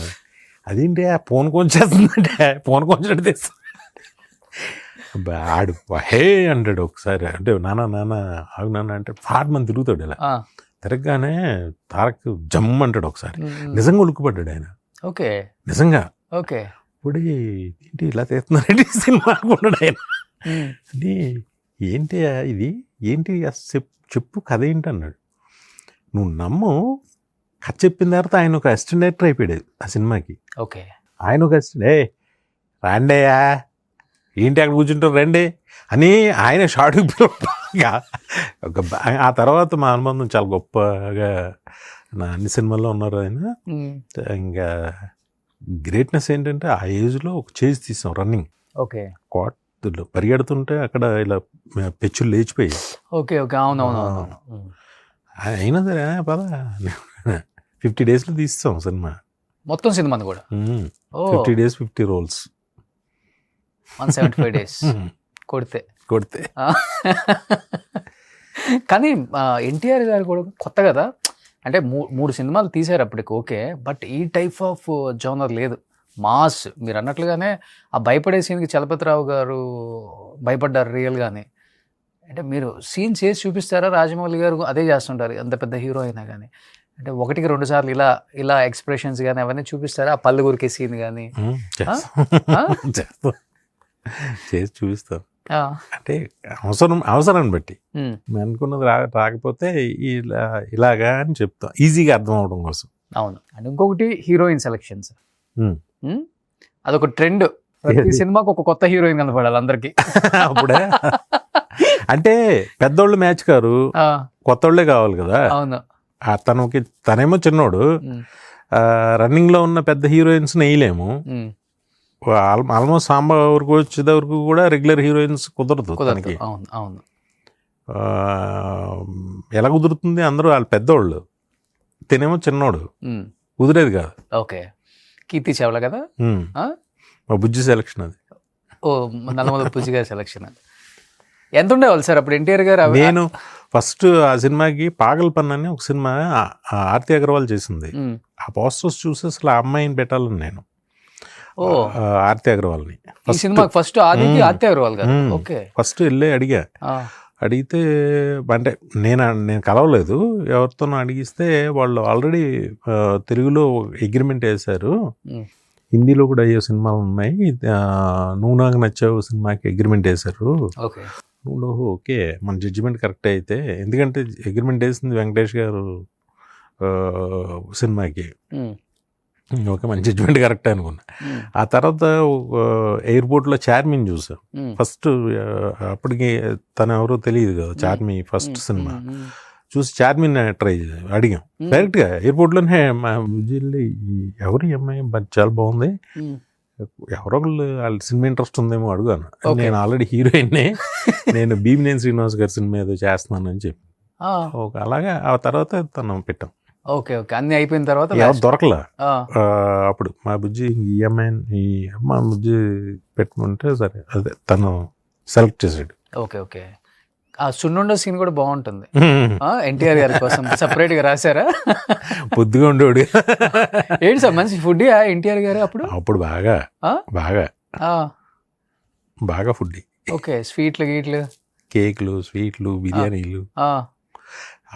అదేంటి ఆ ఫోన్ కొంచేస్తుందంటే ఫోన్ కొంచెం తెస్తా ఆడు హే అంటాడు ఒకసారి. అంటే నాన్న ఆగు నాన్న అంటే ఫాట్ మంది తిరుగుతాడు ఇలా. తిరగగానే తారక్ జమ్ అంటాడు ఒకసారి. నిజంగా ఉలుక్కుపడ్డాడు ఆయన. ఓకే, నిజంగా. ఓకే, ఇప్పుడు ఏంటి ఇలా తీస్తున్నారండి సినిమా అనుకున్నాడు ఆయన. అంటే ఏంటి ఇది ఏంటి చెప్పు కథ ఏంటి అన్నాడు. నువ్వు నమ్ము, కథ చెప్పిన తర్వాత ఆయన ఒక అసిస్టెంట్ డైరెక్టర్ అయిపోయాడు ఆ సినిమాకి. ఓకే, ఆయన ఒక అసిస్టెంట్ రాండేయా ఏంటి అక్కడ కూర్చుంటారు రండి అని ఆయన షార్ట్. ఆ తర్వాత మా అనుబంధం చాలా గొప్పగా నా అన్ని సినిమాల్లో ఉన్నారు ఆయన. ఇంకా గ్రేట్నెస్ ఏంటంటే ఆ ఏజ్లో ఒక చేజ్ తీసాం రన్నింగ్. ఓకే, క్వార్టర్లో పరిగెడుతుంటే అక్కడ ఇలా పెచ్చులు లేచిపోయాయి. ఓకే, ఓకే, అవునవును. అయినా సరే పద 50 daysలో తీస్తాం సినిమా మొత్తం. సినిమాని కూడా 50 days 50 roles 175 days కొడితే. కానీ ఎన్టీఆర్ గారు కూడా కొత్త కదా, అంటే 3 సినిమాలు తీశారు అప్పటికి. ఓకే, బట్ ఈ టైప్ ఆఫ్ జోనర్ లేదు. మాస్ మీరు అన్నట్లుగానే ఆ భయపడే సీన్కి చలపతిరావు గారు భయపడ్డారు రియల్గానే. అంటే మీరు సీన్ చేసి చూపిస్తారా? రాజమౌళి గారు అదే చేస్తుంటారు అంత పెద్ద హీరో అయినా కానీ. అంటే 1-2 సార్లు ఇలా ఎక్స్ప్రెషన్స్ కానీ అవన్నీ చూపిస్తారా? ఆ పళ్ళు గురికే సీన్ కానీ చేసి చూపిస్తాం. అంటే అవసరాన్ని బట్టి అనుకున్నది రాకపోతే ఇలాగా అని చెప్తాం, ఈజీగా అర్థం అవడం కోసం. అవును. అండ్ ఇంకొకటి హీరోయిన్ సెలెక్షన్స్, అదొక ట్రెండ్. ప్రతి సినిమాకి ఒక కొత్త హీరోయిన్ కనపడాలి అందరికి. అప్పుడే అంటే పెద్దోళ్ళు మ్యాచ్ కారు, కొత్తోళ్ళే కావాలి కదా. అవును. తనేమో చిన్నోడు, రన్నింగ్ లో ఉన్న పెద్ద హీరోయిన్స్ వేయలేము. ఆల్మోస్ట్ సాంబా వరకు వచ్చేది వరకు కూడా రెగ్యులర్ హీరోయిన్స్ కుదరదు తనకి. అవును. ఎలా కుదురుతుంది? అందరూ వాళ్ళు పెద్దోళ్ళు, తినేమో చిన్నోడు, కుదిరేది కాదు. ఓకే, కీర్తి చావ్లా కదా మా బుజ్జి సెలక్షన్ అది. ఓ, నల్లమల బుజ్జి గారి సెలక్షన్. ఎంత ఉండేవాళ్ళు సార్ అప్పుడు ఎన్టీఆర్ గారు? నేను ఫస్ట్ ఆ సినిమాకి పాగల్ పన్ అని ఒక సినిమా ఆర్తి అగర్వాల్ చేసింది. ఆ పోస్టర్స్ చూసి అసలు ఆ అమ్మాయిని పెట్టాలని నేను ఆర్తి అగర్వాల్ని ఫస్ట్ ఆర్తి అగర్వాల్ గారు. ఓకే, ఫస్ట్ వెళ్ళి అడిగితే అంటే నేను కలవలేదు, ఎవరితోనో అడిగిస్తే వాళ్ళు ఆల్రెడీ తెలుగులో అగ్రిమెంట్ వేశారు, హిందీలో కూడా అయ్యే సినిమాలు ఉన్నాయి, నువ్వు నాకు నచ్చావు సినిమాకి అగ్రిమెంట్ వేశారు. ఓకే, మన జడ్జిమెంట్ కరెక్ట్ అయితే, ఎందుకంటే అగ్రిమెంట్ వేసింది వెంకటేష్ గారు సినిమాకి. ఓకే, మన జడ్జిమెంట్ కరెక్ట్ అనుకున్నా. ఆ తర్వాత ఎయిర్పోర్ట్లో చార్మిని చూసాం ఫస్ట్. అప్పటికి తను ఎవరో తెలియదు కదా, చార్మి ఫస్ట్ సినిమా చూసి చార్మిని అడిగాం డైరెక్ట్గా ఎయిర్పోర్ట్లోనే. మా విజయల్లి ఎవరు ఈ అమ్మాయి చాలా బాగుంది, ఎవరో ఒకళ్ళు వాళ్ళ సినిమా ఇంట్రెస్ట్ ఉందేమో అడుగాను. నేను ఆల్రెడీ హీరోయిన్నే, నేను భీమినేని శ్రీనివాస్ గారి సినిమా ఏదో చేస్తున్నానని చెప్పి. అలాగా ఆ తర్వాత తను పెట్టాం. ఓకే, అన్ని అయిపోయిన తర్వాత దొరకలా. అప్పుడు మా బుజ్జి ఈ అమ్మ బుజ్జి పెట్టుకుంటే సరే అదే తను సెలెక్ట్ చేసాడు. ఓకే. ఆ సున్నుండ సీన్ కూడా బాగుంటుంది. ఎన్టీఆర్ గారి కోసం సపరేట్ గా రాశారా? పొద్దుగా ఉండేవాడు. ఏంటి సార్ మంచి ఫుడ్ ఎన్టీఆర్ గారు అప్పుడు బాగా ఫుడ్. ఓకే, స్వీట్లు గీట్లు, కేక్లు, స్వీట్లు, బిర్యానీలు.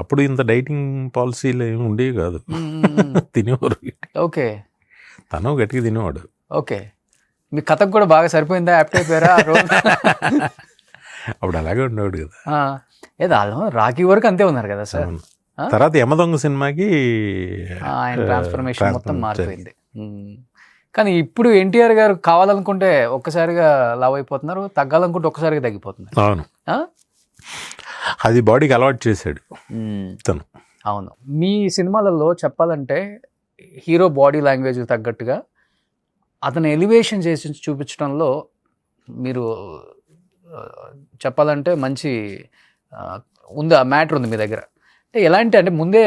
అప్పుడు ఇంత డైటింగ్ పాలసీలు ఏమి ఉండేవి కాదు, తినేవారు. ఓకే, తను గట్టిగా తినేవాడు. ఓకే, మీ కథకు కూడా బాగా సరిపోయిందా? యాప్ట్ అయిపోయారా? అప్పుడు అలాగే ఉండేవాడు కదా. ఏదో రాఖీ వరకు అంతే ఉన్నారు కదా సార్. తర్వాత యమదొంగ సినిమాకి ఆయన ట్రాన్స్ఫర్మేషన్ మొత్తం మారిపోయింది. కానీ ఇప్పుడు ఎన్టీఆర్ గారు కావాలనుకుంటే ఒక్కసారిగా లావ్ అయిపోతున్నారు, తగ్గాలనుకుంటే ఒక్కసారిగా తగ్గిపోతున్నారు. అవును, అది బాడీకి అలవాటు చేశాడు తను. అవును. మీ సినిమాలలో చెప్పాలంటే హీరో బాడీ లాంగ్వేజ్ తగ్గట్టుగా అతను ఎలివేషన్ చేసి చూపించడంలో మీరు చెప్పాలంటే మంచి ఉంది, ఆ మ్యాటర్ ఉంది మీ దగ్గర. అంటే ఎలాంటి అంటే ముందే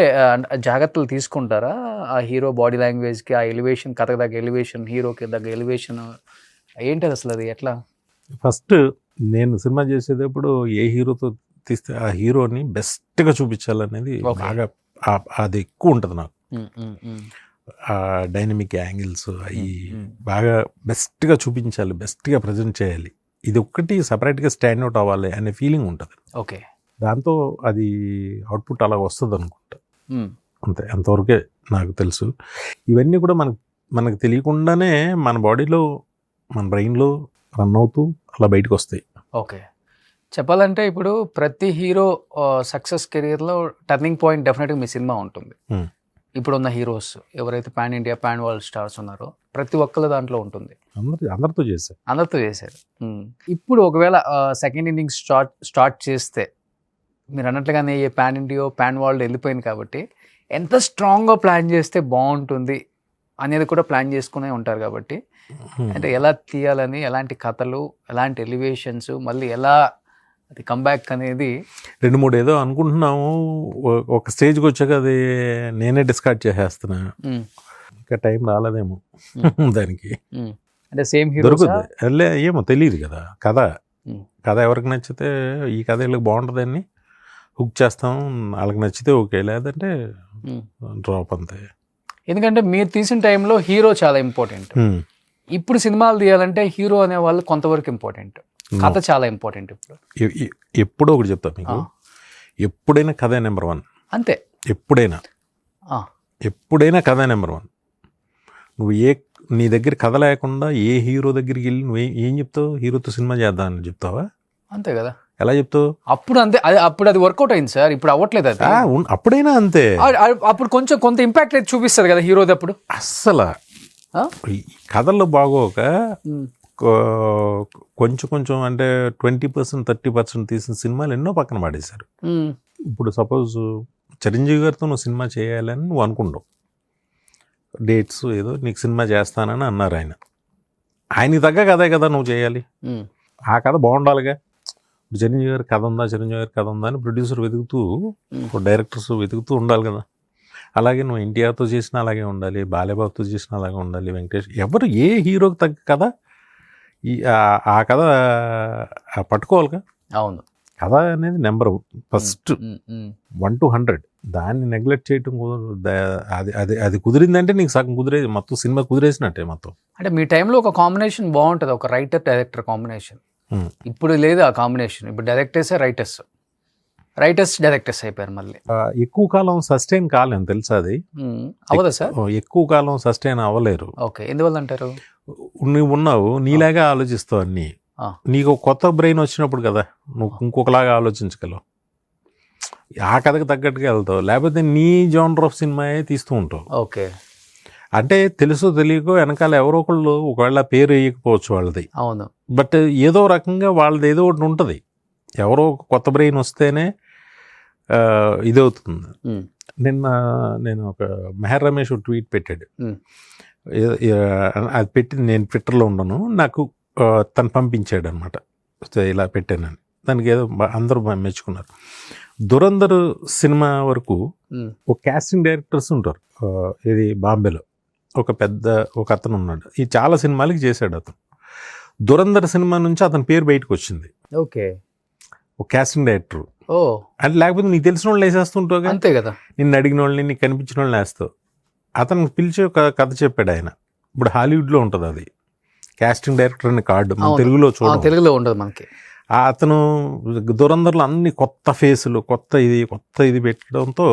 జాగ్రత్తలు తీసుకుంటారా ఆ హీరో బాడీ లాంగ్వేజ్కి, ఆ ఎలివేషన్, కథకు తగ్గ ఎలివేషన్, హీరోకి తగ్గ ఎలివేషన్ ఏంటది అసలు అది ఎట్లా? ఫస్ట్ నేను సినిమా చేసేటప్పుడు ఏ హీరోతో తీస్తే ఆ హీరోని బెస్ట్గా చూపించాలనేది Okay. బాగా అది ఎక్కువ ఉంటుంది నాకు. ఉమ్, ఉమ్, ఉమ్, ఆ డైనమిక్ యాంగిల్స్ అవి ఉమ్. బాగా బెస్ట్గా చూపించాలి, బెస్ట్గా ప్రజెంట్ చేయాలి, ఇది ఒక్కటి సపరేట్గా స్టాండ్ అవుట్ అవ్వాలి అనే ఫీలింగ్ ఉంటుంది. ఓకే. దాంతో అది అవుట్పుట్ అలా వస్తుంది అనుకుంటా. ఉమ్, అంతే, అంతవరకే నాకు తెలుసు. ఇవన్నీ కూడా మనకు తెలియకుండానే మన బాడీలో, మన బ్రెయిన్లో రన్ అవుతూ అలా బయటకు వస్తాయి. ఓకే. చెప్పాలంటే ఇప్పుడు ప్రతి హీరో సక్సెస్ కెరియర్లో టర్నింగ్ పాయింట్ డెఫినెట్గా మీ సినిమా ఉంటుంది. Hmm. ఇప్పుడున్న హీరోస్ ఎవరైతే pan India pan world stars ఉన్నారో ప్రతి ఒక్కళ్ళ దాంట్లో ఉంటుంది. అందరితో చేశారు. అందరితో చేశారు. ఇప్పుడు ఒకవేళ సెకండ్ ఇన్నింగ్స్ స్టార్ట్ చేస్తే మీరు అన్నట్లుగానే ఏ పాన్ ఇండియా పాన్ వరల్డ్ వెళ్ళిపోయింది కాబట్టి ఎంత స్ట్రాంగ్గా ప్లాన్ చేస్తే బాగుంటుంది అనేది కూడా ప్లాన్ చేసుకునే ఉంటారు కాబట్టి అంటే ఎలా తీయాలని, ఎలాంటి కథలు, ఎలాంటి ఎలివేషన్స్, మళ్ళీ ఎలా అది కంబ్యాక్ అనేది 2-3 ఏదో అనుకుంటున్నాము, ఒక స్టేజ్కి వచ్చాక అది నేనే డిస్కార్డ్ చేసేస్తున్నా. ఇంకా టైం రాలేదేమో దానికి. అంటే సేమ్ హీరో దొరుకుతుంది ఏమో తెలియదు కదా. Hmm. కథ ఎవరికి నచ్చితే ఈ కథ వీళ్ళకి బాగుంటుందని హుక్ చేస్తాం, వాళ్ళకి నచ్చితే ఓకే, లేదంటే డ్రాప్ అంతే. ఎందుకంటే మీరు తీసిన టైంలో హీరో చాలా ఇంపార్టెంట్. ఇప్పుడు సినిమాలు తీయాలంటే హీరో అనే వాళ్ళు కొంతవరకు ఇంపార్టెంట్, కథ చాలా ఇంపార్టెంట్. ఇప్పుడు ఎప్పుడో ఒకటి చెప్తా మీకు, ఎప్పుడైనా కథ నెంబర్ 1. అంతే. ఎప్పుడైనా కథ నెంబర్ 1. నువ్వు నీ దగ్గర కథ లేకుండా ఏ హీరో దగ్గరికి వెళ్ళి నువ్వు ఏం చెప్తావు? హీరోతో సినిమా చేద్దామని చెప్తావా? అంతే కదా. ఎలా చెప్తావు? అప్పుడు అంతే, అప్పుడు అది వర్కౌట్ అయింది సార్, ఇప్పుడు అవ్వట్లేదు అది. అప్పుడైనా అంతే. అప్పుడు కొంత ఇంపాక్ట్ అయితే చూపిస్తుంది కదా హీరోది. అప్పుడు అస్సలు కథల్లో బాగోక కొంచెం అంటే 20% 30% తీసిన సినిమాలు ఎన్నో పక్కన పడేశారు. ఇప్పుడు సపోజ్ చిరంజీవి గారితో నువ్వు సినిమా చేయాలని నువ్వు అనుకుంటావు, డేట్స్ ఏదో నీకు సినిమా చేస్తానని అన్నారు ఆయన. ఆయనకి తగ్గ కథే కదా నువ్వు చేయాలి, ఆ కథ బాగుండాలిగా. ఇప్పుడు చిరంజీవి గారి కథ ఉందా అని ప్రొడ్యూసర్ వెతుకుతూ, డైరెక్టర్స్ వెతుకుతూ ఉండాలి కదా. అలాగే నువ్వు ఎన్టీఆర్తో చేసినా అలాగే ఉండాలి, బాలేబాబుతో చేసినా అలాగే ఉండాలి, వెంకటేష్, ఎవరు ఏ హీరోకి తగ్గ కథ ఆ కథ పట్టుకోవాలిగా. అవును. కథ అనేది నెంబర్ ఫస్ట్ 1 to 100. దాన్ని నెగ్లెక్ట్ చేయటం అది కుదిరిందంటే నీకు సగం కుదిరేది, మొత్తం సినిమా కుదిరేసినట్టే మొత్తం. అంటే మీ టైంలో ఒక కాంబినేషన్ బాగుంటుంది, ఒక రైటర్ డైరెక్టర్ కాంబినేషన్. ఇప్పుడు లేదు ఆ కాంబినేషన్. ఇప్పుడు డైరెక్టర్సే రైటర్స్ డైరెక్టర్స్ అయిపోయారు మళ్ళీ. ఎక్కువ కాలం సస్టైన్ కాలేం తెలుసా? అది అవ్వదా సార్? ఎక్కువ కాలం సస్టైన్ అవ్వలేరు. ఓకే, ఎందువల్ల అంటారు? నువ్వు ఉన్నావు, నీలాగా ఆలోచిస్తావు అన్నీ. నీకు కొత్త బ్రెయిన్ వచ్చినప్పుడు కదా నువ్వు ఇంకొకలాగా ఆలోచించగలవు, ఆ కథకు తగ్గట్టుగా వెళ్తావు, లేకపోతే నీ జోనర్ ఆఫ్ సినిమా తీస్తూ ఉంటావు. ఓకే. అంటే తెలుసో తెలియకో వెనకాల ఎవరో ఒకళ్ళు ఒకవేళ పేరు వేయకపోవచ్చు వాళ్ళది. అవును. బట్ ఏదో రకంగా వాళ్ళది ఏదో ఒకటి ఉంటుంది. ఎవరో కొత్త బ్రెయిన్ వస్తేనే ఇదవుతుంది. నేను ఒక మెహర్ రమేష్ ట్వీట్ పెట్టాడు, అది పెట్టి నేను ట్విట్టర్లో ఉండను, నాకు తను పంపించాడు అనమాట, ఇలా పెట్టానని. దానికి ఏదో అందరూ మెచ్చుకున్నారు. దురంధర్ సినిమా వరకు ఒక కాస్టింగ్ డైరెక్టర్స్ ఉంటారు. ఇది బాంబేలో ఒక అతను ఉన్నాడు, ఈ చాలా సినిమాలకి చేశాడు అతను. దురంధర్ సినిమా నుంచి అతని పేరు బయటకు వచ్చింది. ఓకే. ఒక కాస్టింగ్ డైరెక్టర్. ఓ, అంటే లేకపోతే నీకు తెలిసిన వాళ్ళు వేసేస్తుంటావు, అంతే కదా. నిన్ను అడిగిన వాళ్ళని, నీకు కనిపించిన వాళ్ళని వేస్తావు. అతను పిలిచి ఒక కథ చెప్పాడు ఆయన. ఇప్పుడు హాలీవుడ్లో ఉంటుంది అది, కాస్టింగ్ డైరెక్టర్ అనే కార్డు. మన తెలుగులో ఉండదు మనకి. అతను దురంధర్లో అన్ని కొత్త ఫేసులు, కొత్త ఇది పెట్టడంతో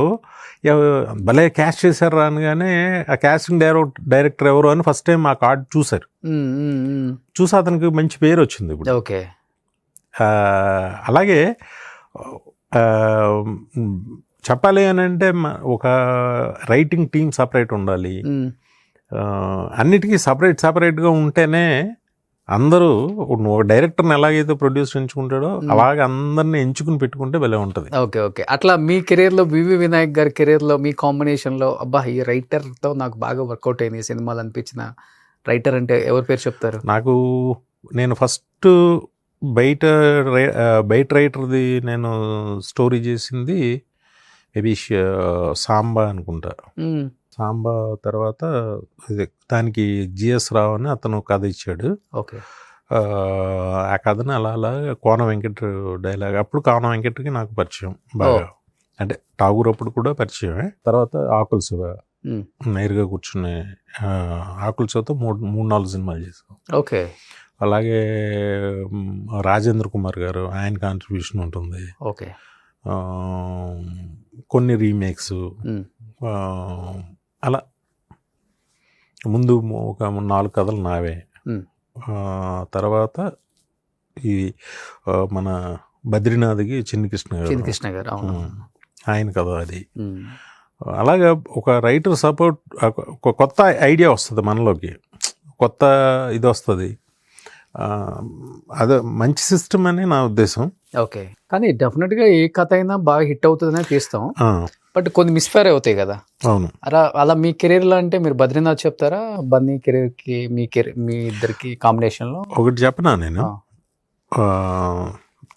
భలే క్యాస్ట్ చేశారు అనగానే ఆ కాస్టింగ్ డైరెక్టర్ ఎవరు అని ఫస్ట్ టైం ఆ కార్డు చూశారు. చూసి అతనికి మంచి పేరు వచ్చింది ఇప్పుడు. ఓకే. అలాగే చెప్పాలి అని అంటే ఒక రైటింగ్ టీమ్ సపరేట్ ఉండాలి, అన్నిటికీ సపరేట్గా ఉంటేనే అందరూ, నువ్వు ఒక డైరెక్టర్ని ఎలాగైతే ప్రొడ్యూసర్ ఎంచుకుంటాడో అలాగే అందరిని ఎంచుకుని పెట్టుకుంటే భలే ఉంటుంది. ఓకే. అట్లా మీ కెరీర్లో, వివి వినాయక్ గారి కెరీర్లో మీ కాంబినేషన్లో అబ్బా ఈ రైటర్తో నాకు బాగా వర్కౌట్ అయింది సినిమాలు అనిపించిన రైటర్ అంటే ఎవరి పేరు చెప్తారు? నేను ఫస్ట్ బయట రైటర్ది నేను స్టోరీ చేసింది మేబీ సాంబా అనుకుంటా. సాంబా తర్వాత ఇది దానికి జిఎస్ రావు అని అతను కథ ఇచ్చాడు. ఓకే. ఆ కథను అలా అలా కోన వెంకట్ డైలాగ్. అప్పుడు కోన వెంకట్కి నాకు పరిచయం బాగా, అంటే ఠాగూర్ అప్పుడు కూడా పరిచయమే. తర్వాత ఆకుల శివ నేరుగా కూర్చుని ఆకుల శివతో 3-4 సినిమాలు చేసాం. ఓకే. అలాగే రాజేంద్ర కుమార్ గారు, ఆయన కాంట్రిబ్యూషన్ ఉంటుంది. ఓకే. కొన్ని రీమేక్స్ అలా. ముందు ఒక 4 కథలు నావే. తర్వాత ఈ మన బద్రీనాథ్కి చిన్ని కృష్ణ గారు ఆయన కథ అది. అలాగా ఒక రైటర్ సపోర్ట్, ఒక కొత్త ఐడియా వస్తుంది మనలోకి, కొత్త ఇది వస్తుంది. అదే మంచి సిస్టమ్ అని నా ఉద్దేశం. ఓకే. కానీ డెఫినెట్గా ఏ కథ అయినా బాగా హిట్ అవుతుందనే తీస్తాం, బట్ కొన్ని మిస్ఫైర్ అవుతాయి కదా. అవును. అలా మీ కెరీర్లో అంటే మీరు బద్రీనాథ్ చెప్తారా, బన్నీ కెరీర్కి మీ ఇద్దరికి కాంబినేషన్లో? ఒకటి చెప్పనా నేను,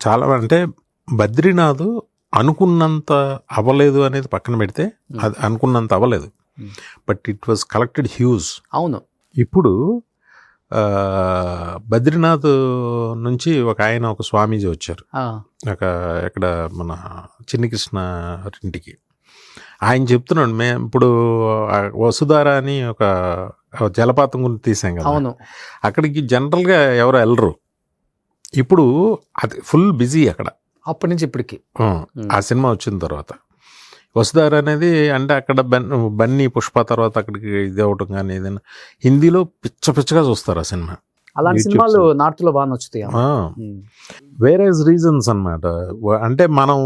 చాలా అంటే బద్రీనాథ్ అనుకున్నంత అవ్వలేదు అనేది పక్కన పెడితే, అది అనుకున్నంత అవ్వలేదు, but it was collected huge. అవును. ఇప్పుడు బద్రీనాథ్ నుంచి ఒక స్వామీజీ వచ్చారు, ఎక్కడ మన చిన్ని కృష్ణ ఇంటికి. ఆయన చెప్తున్నాడు, మేము ఇప్పుడు వసుధార అని ఒక జలపాతం గురించి తీసాం కదా, అవును, అక్కడికి జనరల్గా ఎవరు వెళ్ళరు. ఇప్పుడు అది ఫుల్ బిజీ అక్కడ, అప్పటి నుంచి ఇప్పటికి. ఆ సినిమా వచ్చిన తర్వాత వసుధార అనేది, అంటే అక్కడ బన్నీ పుష్ప తర్వాత అక్కడికి ఇది అవటం కానీ ఏదైనా హిందీలో పిచ్చగా చూస్తారు ఆ సినిమా. అలాంటి సినిమాలు నార్త్లో బాగా నచ్చుతాయి. వేరే రీజన్స్ అన్నమాట. అంటే మనం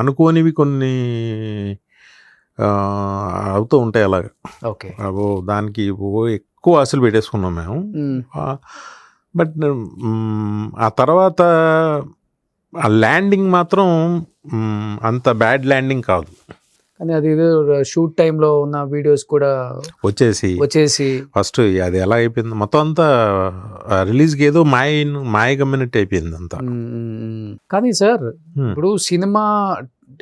అనుకోనివి కొన్ని అవుతూ ఉంటాయి అలాగా. ఓకే. దానికి ఎక్కువ ఆశలు పెట్టేసుకున్నాం మేము. బట్ ఆ తర్వాత ఆ ల్యాండింగ్ మాత్రం అంత బ్యాడ్ ల్యాండింగ్ కాదు. కానీ అది షూట్ టైంలో ఉన్న వీడియోస్ కూడా వచ్చేసి ఫస్ట్ అది ఎలా అయిపోయింది మొత్తం అంతా, రిలీజ్కి ఏదో మాయ కమ్యూనిటీ అయిపోయింది అంతా. కానీ సార్, ఇప్పుడు సినిమా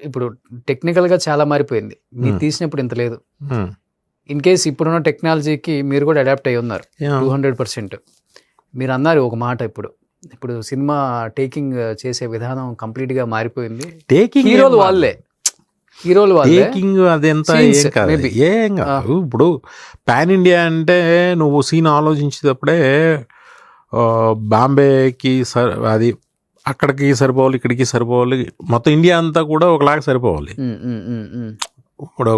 ఇప్పుడు టెక్నికల్గా చాలా మారిపోయింది. మీరు తీసినప్పుడు ఇంత లేదు. ఇన్ కేస్ ఇప్పుడున్న టెక్నాలజీకి మీరు కూడా అడాప్ట్ అయ్యి ఉన్నారు 200%. మీరు అన్నారు ఒక మాట, ఇప్పుడు సినిమా టేకింగ్ చేసే విధానం కంప్లీట్గా మారిపోయింది. హీరోలు వాళ్ళే టేకింగ్ అదెంత ఏం కాదు. ఇప్పుడు పాన్ ఇండియా అంటే నువ్వు సీన్ ఆలోచించేటప్పుడే బాంబేకి అది అక్కడికి సరిపోవాలి, ఇక్కడికి సరిపోవాలి, మొత్తం ఇండియా అంతా కూడా ఒకలాగా సరిపోవాలి. ఇప్పుడు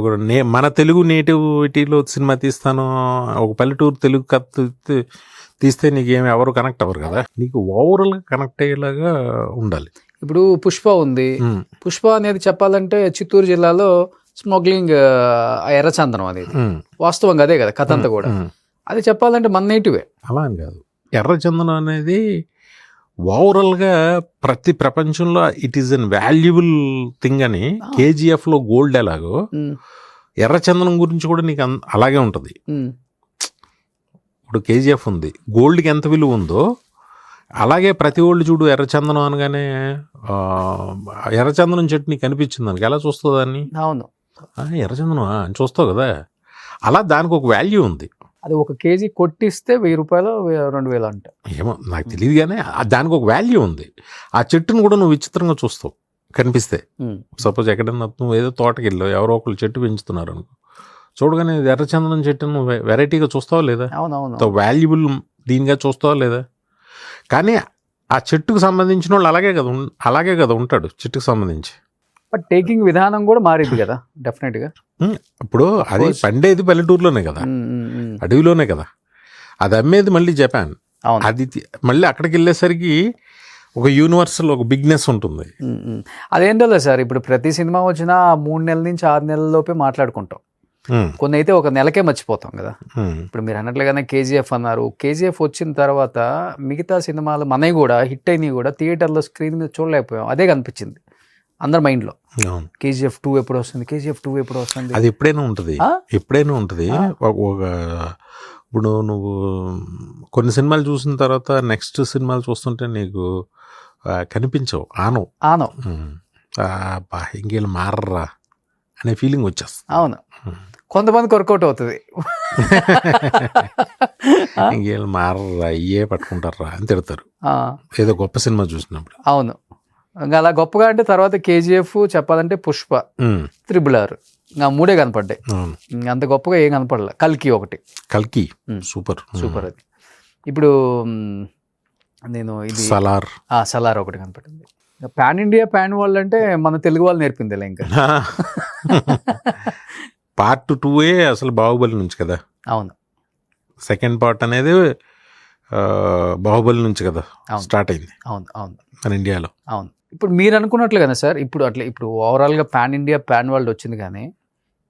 మన తెలుగు నేటివిటీలో సినిమా తీస్తాను, ఒక పల్లెటూరు తెలుగు కథ తీస్తే నీకేమి ఎవరు కనెక్ట్ అవ్వరు కదా, నీకు ఓవరాల్గా కనెక్ట్ అయ్యేలాగా ఉండాలి. ఇప్పుడు పుష్ప ఉంది. పుష్ప అనేది చెప్పాలంటే చిత్తూరు జిల్లాలో స్మగ్లింగ్ ఎర్రచందనం అనేది వాస్తవంగా అదే కదా కథ అంతా కూడా. అది చెప్పాలంటే మన నేటివే. అలా అని కాదు, ఎర్రచందనం అనేది ఓవరాల్గా ప్రతి ప్రపంచంలో it is an valuable thing అని. కేజీఎఫ్లో గోల్డ్ ఎలాగో ఎర్రచందనం గురించి కూడా నీకు అలాగే ఉంటుంది. ఇప్పుడు కేజీఎఫ్ ఉంది, గోల్డ్కి ఎంత విలువ ఉందో అలాగే ప్రతి ఒళ్ళు చూడు ఎర్రచందనం అనగానే ఎర్రచందనం చెట్టు నీకు కనిపించింది దానికి ఎలా చూస్తావు దాన్ని? అవును, ఎర్రచందనం అని చూస్తావు కదా, అలా దానికి ఒక వాల్యూ ఉంది. అది 1 కేజీ కొట్టిస్తే 1000 రూపాయలు 2000 అంట, ఏమో నాకు తెలియదు, కానీ దానికి ఒక వాల్యూ ఉంది. ఆ చెట్టును కూడా నువ్వు విచిత్రంగా చూస్తావు కనిపిస్తే. సపోజ్ ఎక్కడన్నా నువ్వు ఏదో తోటకి వెళ్ళావు, ఎవరో ఒకళ్ళు చెట్టు పెంచుతున్నారు అనుకో, చూడగానే ఎర్రచందనం చెట్టు నువ్వు వెరైటీగా చూస్తావా లేదా? అవునవును, వాల్యుబుల్ దీనిగా చూస్తావా లేదా? కానీ ఆ చెట్టుకు సంబంధించిన వాళ్ళు అలాగే కదా ఉంటాడు చెట్టుకు సంబంధించి. బట్ టేకింగ్ విధానం కూడా మారింది కదా డెఫినెట్గా. ఇప్పుడు అది పండేది పల్లెటూరులోనే కదా, అడవిలోనే కదా, అది అమ్మేది మళ్ళీ జపాన్. అది మళ్ళీ అక్కడికి వెళ్ళేసరికి ఒక యూనివర్సల్ ఒక బిగ్నెస్ ఉంటుంది. అదేంటో సార్, ఇప్పుడు ప్రతి సినిమా వచ్చినా 3 నెలల నుంచి 6 నెలల లోపే మాట్లాడుకుంటాం. కొన్ని అయితే 1 నెలకే మర్చిపోతాం కదా. ఇప్పుడు మీరు అన్నట్లుగానే కేజీఎఫ్ అన్నారు. కేజీఎఫ్ వచ్చిన తర్వాత మిగతా సినిమాలు మనవి కూడా హిట్ అయినవి కూడా థియేటర్లో స్క్రీన్ మీద చూడలేకపోయాం. అదే కనిపించింది అందరి మైండ్లో. కేజీఎఫ్ 2 ఎప్పుడు వస్తుంది, కేజీఎఫ్ 2 ఎప్పుడు వస్తుంది? అది ఎప్పుడైనా ఉంటుంది. ఇప్పుడు నువ్వు కొన్ని సినిమాలు చూసిన తర్వాత నెక్స్ట్ సినిమాలు చూస్తుంటే నీకు కనిపించవు, ఆనవు ఇంకేళ్ళు మారరా అనే ఫీలింగ్ వచ్చేస్తుంది. అవును, కొంతమందికి వర్కౌట్ అవుతుంది. ఇంకేళ్ళు మారరా అయ్యే పట్టుకుంటారా అని తిడతారు ఆ, ఏదో గొప్ప సినిమా చూసినప్పుడు. అవును. ఇంకా అలా గొప్పగా అంటే తర్వాత కేజీఎఫ్, చెప్పాలంటే పుష్ప, ఉమ్, RRR, ఇంకా 3 కనపడ్డాయి. అవును. ఇంకా అంత గొప్పగా ఏం కనపడలే. కల్కి ఒకటి కల్కి ఉమ్. సూపర్. సూపర్. అది ఇప్పుడు నేను ఇది సలార్. సలార్ ఒకటి కనపడింది. పాన్ ఇండియా పాన్ వరల్డ్ అంటే మన తెలుగు వాళ్ళు నేర్పిందిలే ఇంకా. పార్ట్ 2 అసలు బాహుబలి నుంచి కదా. అవును. సెకండ్ పార్ట్ అనేది బాహుబలి నుంచి కదా అవును. స్టార్ట్ అయింది అవును. అవును. మన ఇండియాలో. అవును. ఇప్పుడు మీరు అనుకున్నట్లు కదా సార్, ఇప్పుడు ఓవరాల్గా పాన్ ఇండియా పాన్ వరల్డ్ వచ్చింది. కానీ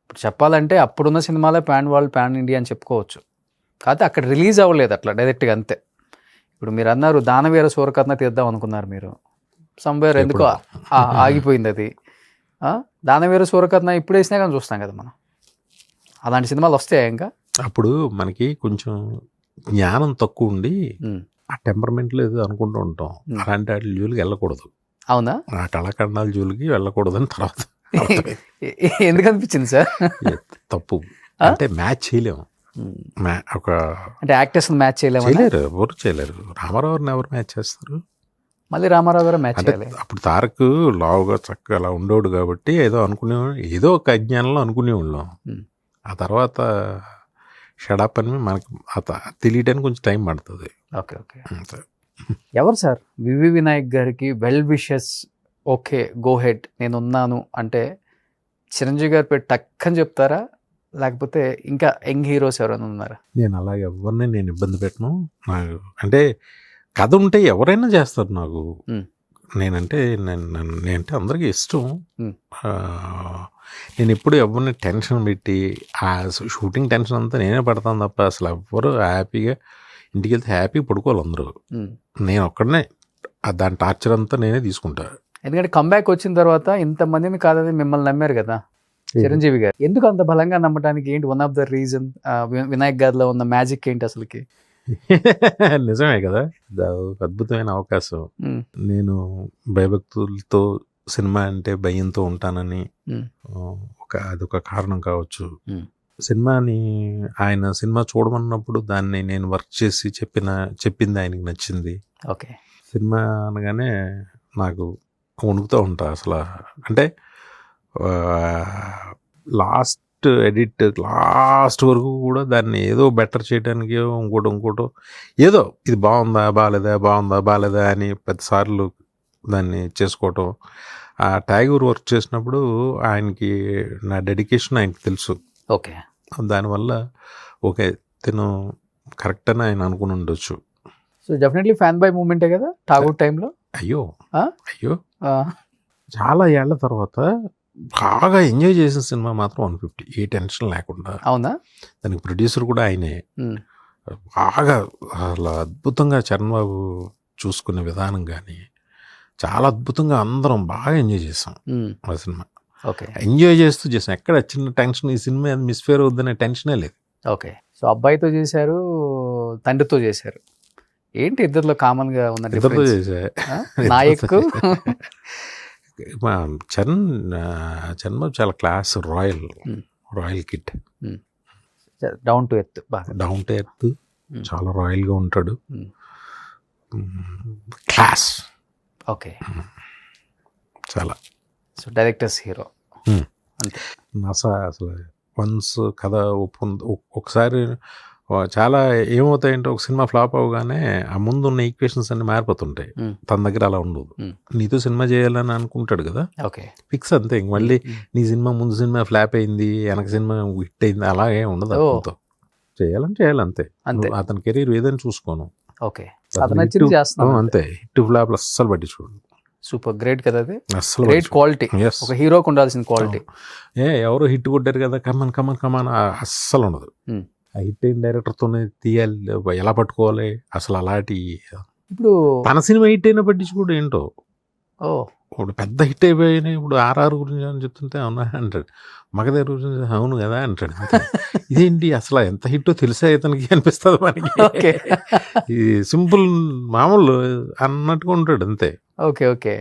ఇప్పుడు చెప్పాలంటే అప్పుడున్న సినిమాలే పాన్ వరల్డ్ పాన్ ఇండియా అని చెప్పుకోవచ్చు. కాకపోతే అక్కడ రిలీజ్ అవ్వలేదు అట్లా డైరెక్ట్గా, అంతే. ఇప్పుడు మీరు అన్నారు దానవీర సూరకర్ణ తీద్దాం అనుకున్నారు మీరు, సమ్వేర్ ఎందుకో ఆగిపోయింది అది. దానవీర సూరకర్ణ ఇప్పుడు వేసినా కానీ చూస్తాం కదా మనం. అలాంటి సినిమాలు వస్తాయా ఇంకా? అప్పుడు మనకి కొంచెం జ్ఞానం తక్కువ ఉండి ఉమ్. ఆ టెంపర్మెంట్లో ఏదో అనుకుంటూ ఉంటాం. అలాంటి వాటి జోలికి వెళ్ళకూడదు, అవునా? ఆ కళాఖండాల జోలికి వెళ్ళకూడదు అని తర్వాత ఎందుకు అనిపించింది సార్? తప్పు అంటే మ్యాచ్ చేయలేము. ఒక అంటే యాక్టర్స్ మ్యాచ్ చేయలేము. చేయలేరు, ఎవరు చేయలేరు. రామారావుని ఎవరు మ్యాచ్ చేస్తారు? మళ్ళీ రామారావు గారు మ్యాచ్ అంటే చేయాలి. అప్పుడు తారక్ లావుగా చక్కగా అలా ఉండేవాడు కాబట్టి ఏదో ఏదో ఒక అజ్ఞానంలో అనుకునేవాళ్ళం. ఆ తర్వాత షడప్ అని మనకు తెలియడానికి కొంచెం టైం పడుతుంది. ఓకే. ఓకే. ఎవరు సార్ వివి వినాయక్ గారికి well wishes, okay go head నేను ఉన్నాను అంటే చిరంజీవి గారి పేరు టక్కని చెప్తారా, లేకపోతే ఇంకా యంగ్ హీరోస్ ఎవరైనా ఉన్నారా? నేను అలాగే ఎవరిని నేను ఇబ్బంది పెట్టను. నాకు అంటే కథ ఉంటే ఎవరైనా చేస్తారు నాకు. నేనంటే నేనంటే అందరికీ ఇష్టం. నేను ఎప్పుడు ఎవరిని టెన్షన్ పెట్టి ఆ షూటింగ్ టెన్షన్ అంతా నేనే పడతాను తప్ప అసలు ఎవ్వరు హ్యాపీగా ఇంటికి వెళ్తే హ్యాపీగా పడుకోవాలి అందరూ. నేను ఒక్కడనే దాని టార్చర్ అంతా నేనే తీసుకుంటా. ఎందుకంటే కంబ్యాక్ వచ్చిన తర్వాత ఇంతమందిని కాదని మిమ్మల్ని నమ్మారు కదా చిరంజీవి గారు. ఎందుకు అంత బలంగా నమ్మడానికి ఏంటి one of the reason? Vinayak గారిలో ఉన్న మ్యాజిక్ ఏంటి అసలుకి? నిజమే కదా, అద్భుతమైన అవకాశం. నేను భయభక్తులతో సినిమా అంటే భయంతో ఉంటానని అదొక కారణం కావచ్చు. సినిమాని ఆయన సినిమా చూడమన్నప్పుడు దాన్ని నేను వర్క్ చేసి చెప్పింది ఆయనకి నచ్చింది. ఓకే. సినిమా అనగానే నాకు వణుకుతూ ఉంటా అసలు. అంటే లాస్ట్ వరకు కూడా దాన్ని ఏదో బెటర్ చేయడానికి ఇంకోటో ఏదో ఇది బాగుందా బాగాలేదా అని పెద్దసార్లు దాన్ని చేసుకోవటం. ఆ ట్యాగూర్ వర్క్ చేసినప్పుడు ఆయనకి నా డెడికేషన్ ఆయనకి తెలుసు. ఓకే. దానివల్ల ఓకే తిను కరెక్ట్ అని ఆయన అనుకుని ఉండొచ్చు. సో డెఫినెట్లీ ఫ్యాన్ బై మూమెంటే కదా ఠాగూర్ టైంలో. అయ్యో చాలా ఏళ్ల తర్వాత బాగా ఎంజాయ్ చేసిన సినిమా మాత్రం 150, ఏ టెన్షన్ లేకుండా. అవునా? దానికి ప్రొడ్యూసర్ కూడా ఆయనే. బాగా అలా అద్భుతంగా చరణ్ బాబు చూసుకునే విధానం కానీ చాలా అద్భుతంగా అందరం బాగా ఎంజాయ్ చేసాం ఆ సినిమా. ఓకే. ఎంజాయ్ చేస్తూ చేసాం, ఎక్కడ చిన్న టెన్షన్ ఈ సినిమా మిస్ఫేర్ అవుద్దనే టెన్షనే లేదు. ఓకే. సో అబ్బాయితో చేశారు, తండ్రితో చేశారు. ఏంటి ఇద్దరిలో కామన్ గా ఉన్న ఇద్దరితో చేసా. నాయక్ చరణ్ బాబు చాలా class, royal kid, down to earth, చాలా రాయల్గా ఉంటాడు, క్లాస్. ఓకే. చాలా. సో డైరెక్టర్స్ హీరో అంతే. అసలు వన్స్ కథ ఒకసారి చాలా ఏమవుతాయంటే ఒక సినిమా ఫ్లాప్ అవగానే ఆ ముందు ఉన్న ఈక్వేషన్స్ అన్ని మారిపోతుంటాయి. తన దగ్గర అలా ఉండదు. నీతో సినిమా చేయాలని అనుకుంటాడు కదా, ఓకే ఫిక్స్ అంతే. మళ్ళీ నీ సినిమా ముందు సినిమా ఫ్లాప్ అయింది, వెనక సినిమా హిట్ అయింది, అలాగే ఉండదు. అతనితో చేయాలంతే. అతని కెరీర్ ఏదైనా చూసుకోను. ఓకే. అంతే. హిట్ ఫ్లాప్ అస్సలు పట్టించుకోండి. సూపర్ గ్రేట్ కదా అది. అస్సలు గ్రేట్ క్వాలిటీ, ఒక హీరోకి ఉండాల్సిన క్వాలిటీ. ఎవరో హిట్ కొట్టారు కదా కమన్ అస్సలు ఉండదు. ఆ హిట్ అయిన డైరెక్టర్తోనే తీయాలి, ఎలా పట్టుకోవాలి అసలు అలాంటి. ఇప్పుడు తన సినిమా హిట్ అయినా పట్టించుకోడు ఏంటో. ఇప్పుడు పెద్ద హిట్ అయిపోయినాయి. ఇప్పుడు ఆర్ఆర్ గురించి అని చెప్తుంటే అవునా అంటాడు, మగధీర గురించి అవును కదా అంటాడు. ఇదేంటి అసలు ఎంత హిట్టో తెలిసే ఇతనికి అనిపిస్తుంది మనకి. ఇది సింపుల్ మామూలు అన్నట్టుగా ఉంటాడు అంతే. ఓకే.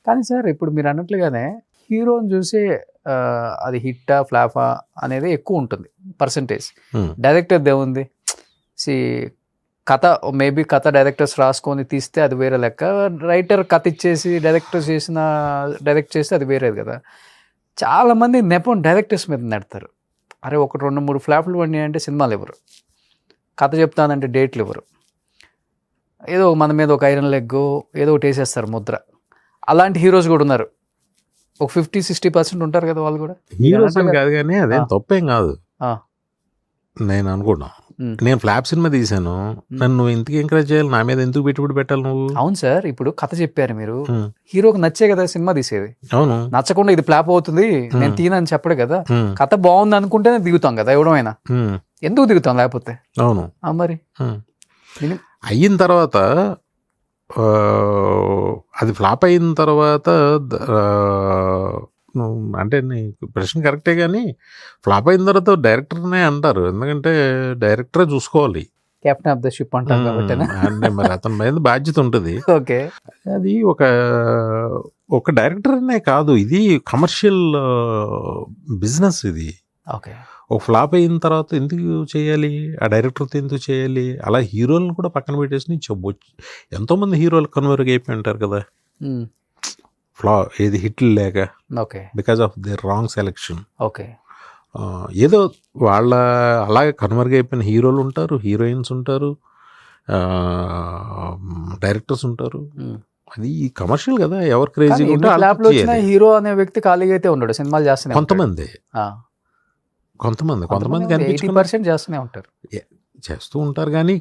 కానీ సార్ ఇప్పుడు మీరు అన్నట్లుగానే హీరోని చూసి అది హిట్టా ఫ్లాపా అనేది ఎక్కువ ఉంటుంది పర్సంటేజ్. డైరెక్టర్ దేవుంది కథ మేబీ కథ డైరెక్టర్స్ రాసుకొని తీస్తే అది వేరే లెక్క, రైటర్ కథ ఇచ్చేసి డైరెక్ట్ చేస్తే అది వేరేది కదా. చాలామంది నెపం డైరెక్టర్స్ మీద నెడతారు. అరే 1-2-3 ఫ్లాప్లు పడినాయి అంటే సినిమాలు ఇవ్వరు, కథ చెప్తానంటే డేట్లు ఇవ్వరు, ఏదో మన మీద ఒక ఐరన్ లెగ్ ఏదో ఒకటి వేసేస్తారు ముద్ర. అలాంటి హీరోస్ కూడా ఉన్నారు, ఒక 50-60% ఉంటారు కదా వాళ్ళు కూడా. హీరోస్ అని కాదు కానీ అదేం తప్పేం కాదు నేను అనుకున్నా. నేను ఫ్లాప్ సినిమా తీసాను, నన్ను ఇంతకు ఎంకరేజ్ చేయాలి, నా మీద ఎందుకు పెట్టుబడి పెట్టాలి నువ్వు? అవును సార్, ఇప్పుడు కథ చెప్పారు మీరు, హీరోకి నచ్చే కదా సినిమా తీసేది. అవును, నచ్చకుండా ఇది ఫ్లాప్ అవుతుంది నేను తీనని చెప్పడు కదా. కథ బాగుంది అనుకుంటేనే దిగుతాం కదా ఎవడమైనా, ఎందుకు దిగుతాం లేకపోతే? అవును మరి అయిన తర్వాత అది ఫ్లాప్ అయిన తర్వాత అంటే నీకు ప్రశ్న కరెక్టే, కానీ ఫ్లాప్ అయిన తర్వాత డైరెక్టర్నే అంటారు, ఎందుకంటే డైరెక్టరే చూసుకోవాలి, కెప్టెన్ ఆఫ్ ద షిప్ అంటారు కాబట్టి. అంటే మరి అతని మీద బాధ్యత ఉంటుంది. ఓకే, అది ఒక డైరెక్టర్నే కాదు, ఇది కమర్షియల్ బిజినెస్ ఇది. ఓకే, ఒక ఫ్లాప్ అయిన తర్వాత ఎందుకు చేయాలి, ఆ డైరెక్టర్తో ఎందుకు చేయాలి? అలా హీరోలను కూడా పక్కన పెట్టేసి ఎంతోమంది హీరోలు కన్వర్ట్ అయిపోయి ఉంటారు కదా, ఏది హిట్లు లేక, because of the wrong selection. Okay, ఏదో వాళ్ళ అలాగే కన్వర్ట్ అయిపోయిన హీరోలు ఉంటారు, హీరోయిన్స్ ఉంటారు, డైరెక్టర్స్ ఉంటారు. అది కమర్షియల్ కదా, ఎవరు క్రేజీగా ఉంటే హీరో అనే వ్యక్తి ఖాళీగా అయితే ఉండడు, సినిమాలు చేస్తూనే. కొంతమంది చేస్తూనే ఉంటారు, చేస్తూ ఉంటారు, కానీ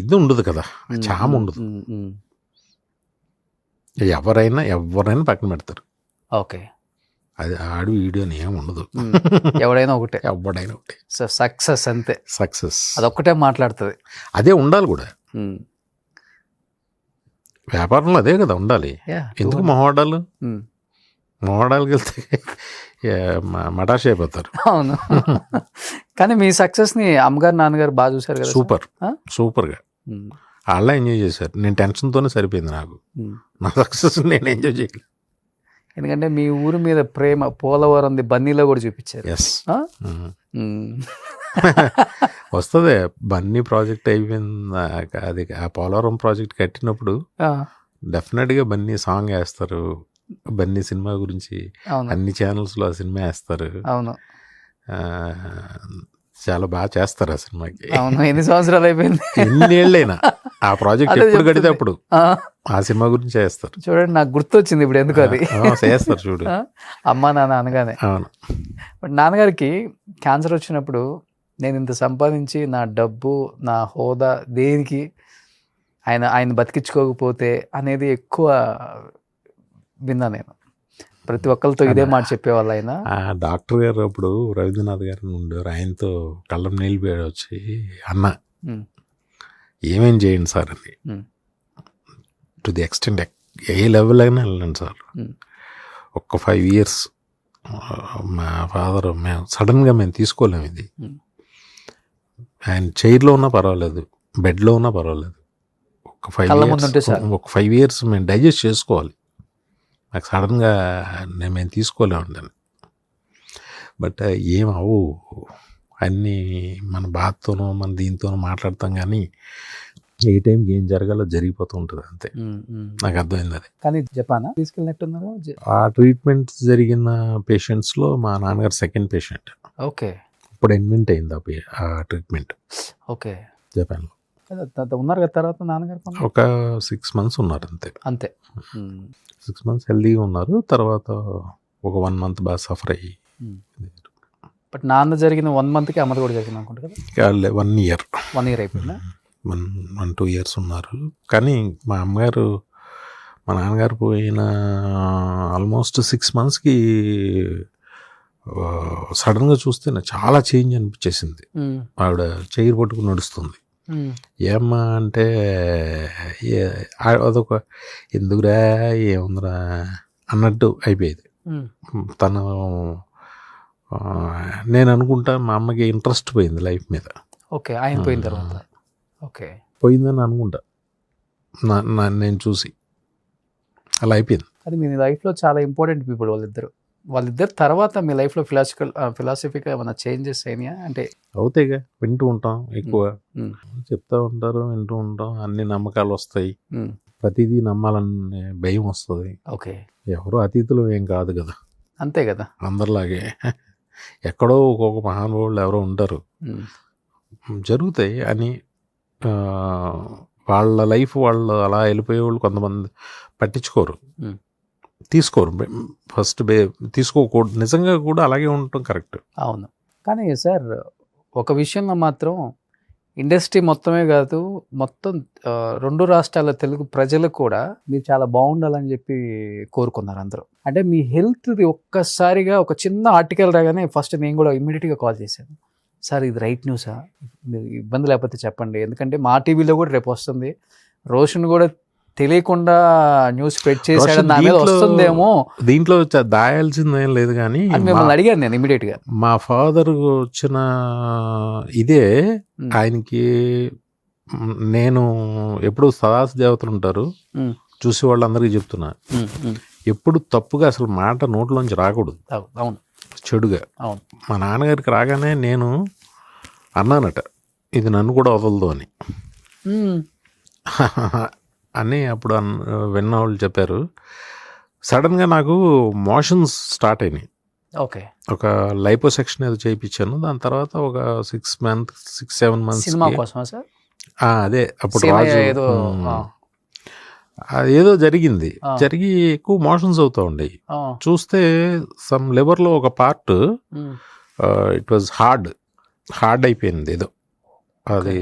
ఇది ఉండదు కదా, చామ ఉండదు. ఎవరైనా పక్కన పెడతారు. ఓకే, అది ఆడు వీడియోని ఏమి ఉండదు, ఎవడైనా ఒకటే, ఎవడైనా ఒకటే. సక్సెస్ అంతే, సక్సెస్ అదొక్కటే మాట్లాడుతుంది, అదే ఉండాలి కూడా. వ్యాపారంలో అదే కదా ఉండాలి. ఎందుకు మొహడాలకు వెళ్తే మటాష్ అయిపోతారు. అవును, కానీ మీ సక్సెస్ని అమ్మగారు నాన్నగారు బాగా చూసారు కదా. సూపర్గా వాళ్ళ ఎంజాయ్ చేశారు. నేను టెన్షన్తోనే సరిపోయింది నాకు, నా సక్సెస్ నేను ఎంజాయ్ చేయలేదు. ఎందుకంటే మీ ఊరి మీద ప్రేమ పోలవరం బన్నీలో కూడా చూపించారు. ఎస్, వస్తుంది. బన్నీ ప్రాజెక్ట్ అయిపోయింది, అది ఆ పోలవరం ప్రాజెక్ట్ కట్టినప్పుడు డెఫినెట్గా బన్నీ సాంగ్ వేస్తారు, బన్నీ సినిమా గురించి అన్ని ఛానల్స్లో ఆ సినిమా వేస్తారు. అవును, చాలా బాగా చేస్తారు ఆ సినిమాకి. అవును, ఎన్ని సంవత్సరాలు అయిపోయింది, ఎన్నేళ్ళైనా ఆ ప్రాజెక్ట్ ఎప్పుడు కడితే అప్పుడు ఆ సినిమా గురించి చేస్తారు. చూడండి, నాకు గుర్తొచ్చింది ఇప్పుడు ఎందుకు అది చేస్తారు చూడు, అమ్మా నాన్న అనగానే. అవును, బట్ నాన్నగారికి క్యాన్సర్ వచ్చినప్పుడు నేను ఇంత సంపాదించి నా డబ్బు నా హోదా దేనికి, ఆయన బతికించుకోకపోతే అనేది ఎక్కువ విన్నా నేను. ప్రతి ఒక్కరితో ఇదే మాట చెప్పేవాళ్ళు ఆయన. డాక్టర్ గారు అప్పుడు రవీంద్రనాథ్ గారు ఉండేవారు, ఆయనతో కళ్ళం నీళ్ళు వచ్చి అన్న ఏమేం చేయండి సార్ అని, to the extent A level అయినా వెళ్ళండి సార్, ఒక్క 5 years మా ఫాదర్ మేము సడన్గా మేము తీసుకోలేము, ఇది ఆయన చైర్లో ఉన్నా పర్వాలేదు, బెడ్లో ఉన్నా పర్వాలేదు, ఒక 5 years మేము డైజెస్ట్ చేసుకోవాలి, నాకు సడన్గా మేము తీసుకోలేము అని. బట్ ఏమవు, అన్నీ మన బాధతోనో మన దీంతోనో మాట్లాడతాం, కానీ ఏ టైంకి ఏం జరగాలో జరిగిపోతూ ఉంటుంది అంతే. నాకు అర్థమైంది అది. కానీ జపానా తీసుకెళ్ళినట్టున్నారు. ఆ ట్రీట్మెంట్ జరిగిన పేషెంట్స్లో మా నాన్నగారు సెకండ్ పేషెంట్. ఓకే, ఇప్పుడు ఇన్వెంట్ అయింది ఆ ట్రీట్మెంట్. ఓకే, జపాన్లో ఉన్నారు కదా. తర్వాత నాన్నగారు ఒక 6 months ఉన్నారు అంతే. 6 months హెల్దీగా ఉన్నారు. తర్వాత ఒక 1 month బాగా సఫర్ అయ్యి. బట్ నాన్న జరిగిన 1 monthకి అమ్మది కూడా జరిగింది అనుకుంటా కదా. 1 year అయిపోయిందా? 1-2 years ఉన్నారు. కానీ మా నాన్నగారు పోయిన ఆల్మోస్ట్ 6 monthsకి సడన్గా చూస్తే నాకు చాలా చేంజ్ అనిపించేసింది. ఆవిడ చైర్ పట్టుకుని నడుస్తుంది. ఏమ్మా అంటే అదొక ఎందుకురా ఏముందిరా అన్నట్టు అయిపోయేది. తను నేను అనుకుంటా మా అమ్మకి ఇంట్రెస్ట్ పోయింది లైఫ్ మీద. ఓకే, ఆయన పోయిన తర్వాత పోయిందని అనుకుంటా నేను చూసి, అలా అయిపోయింది. అది మీ లైఫ్లో చాలా ఇంపార్టెంట్ పీపుల్ వాళ్ళిద్దరు తర్వాత మీ లైఫ్లో ఫిలాసఫీగా ఏమైనా చేంజెస్ అయినాయా అంటే? అవుతాయిగా, వింటూ ఉంటాం ఎక్కువ, ఉమ్, చెప్తా ఉంటారు, వింటూ ఉంటాం, అన్ని నమ్మకాలు వస్తాయి, ఉమ్, ప్రతిదీ నమ్మాలనే భయం వస్తుంది. ఓకే, ఎవరు అతీతులు ఏం కాదు కదా, అంతే కదా. అందరిలాగే ఎక్కడో ఒక్కొక్క మహానుభావులు ఎవరో ఉంటారు, ఉమ్, జరుగుతాయి అని వాళ్ళ లైఫ్ వాళ్ళు అలా వెళ్ళిపోయే వాళ్ళు కొంతమంది పట్టించుకోరు, ఉమ్, తీసుకోరు, ఫస్ట్ తీసుకోకూడదు, నిజంగా కూడా అలాగే ఉండటం కరెక్ట్. అవును. కానీ సార్ ఒక విషయంలో మాత్రం ఇండస్ట్రీ మొత్తమే కాదు, మొత్తం 2 రాష్ట్రాల తెలుగు ప్రజలు కూడా మీరు చాలా బాగుండాలని చెప్పి కోరుకున్నారు అందరూ. అంటే మీ హెల్త్ది ఒక్కసారిగా ఒక చిన్న ఆర్టికల్ రాగానే ఫస్ట్ నేను కూడా ఇమ్మీడియట్గా కాల్ చేశాను, సార్ ఇది రైట్ న్యూసా, మీరు ఇబ్బంది లేకపోతే చెప్పండి, ఎందుకంటే మా టీవీలో కూడా రేపు వస్తుంది, రోషన్ కూడా తెలియకుండా న్యూస్ స్ప్రెడ్ చేశాడు, నా మీద వస్తుందేమో, దీంట్లో దాయాల్సిందేం లేదు. కానీ మిమ్మల్ని అడిగాను నేను ఇమీడియట్గా. మా ఫాదర్ వచ్చిన ఇదే ఆయనకి, నేను ఎప్పుడు సదాశ దేవతలు ఉంటారు చూసి వాళ్ళందరికీ చెప్తున్నా, ఎప్పుడు తప్పుగా అసలు మాట నోట్లోంచి రాకూడదు. అవును, చెడుగా. అవును. మా నాన్నగారికి రాగానే నేను అన్నానట, ఇది నన్ను కూడా వదలదు అని అని అప్పుడు విన్న వాళ్ళు చెప్పారు. సడన్గా నాకు మోషన్స్ స్టార్ట్ అయినాయి. ఓకే. ఒక లైపోసెక్షన్ ఏదో చేయించాను, దాని తర్వాత ఒక 6-7 months సినిమా కోసమా సార్? అదే అప్పుడు రాజు ఏదో జరిగింది, జరిగి ఎక్కువ మోషన్స్ అవుతూ ఉండేవి. చూస్తే సమ్ లివర్లో ఒక పార్ట్ ఇట్ వాజ్ హార్డ్ అయిపోయింది ఏదో, అది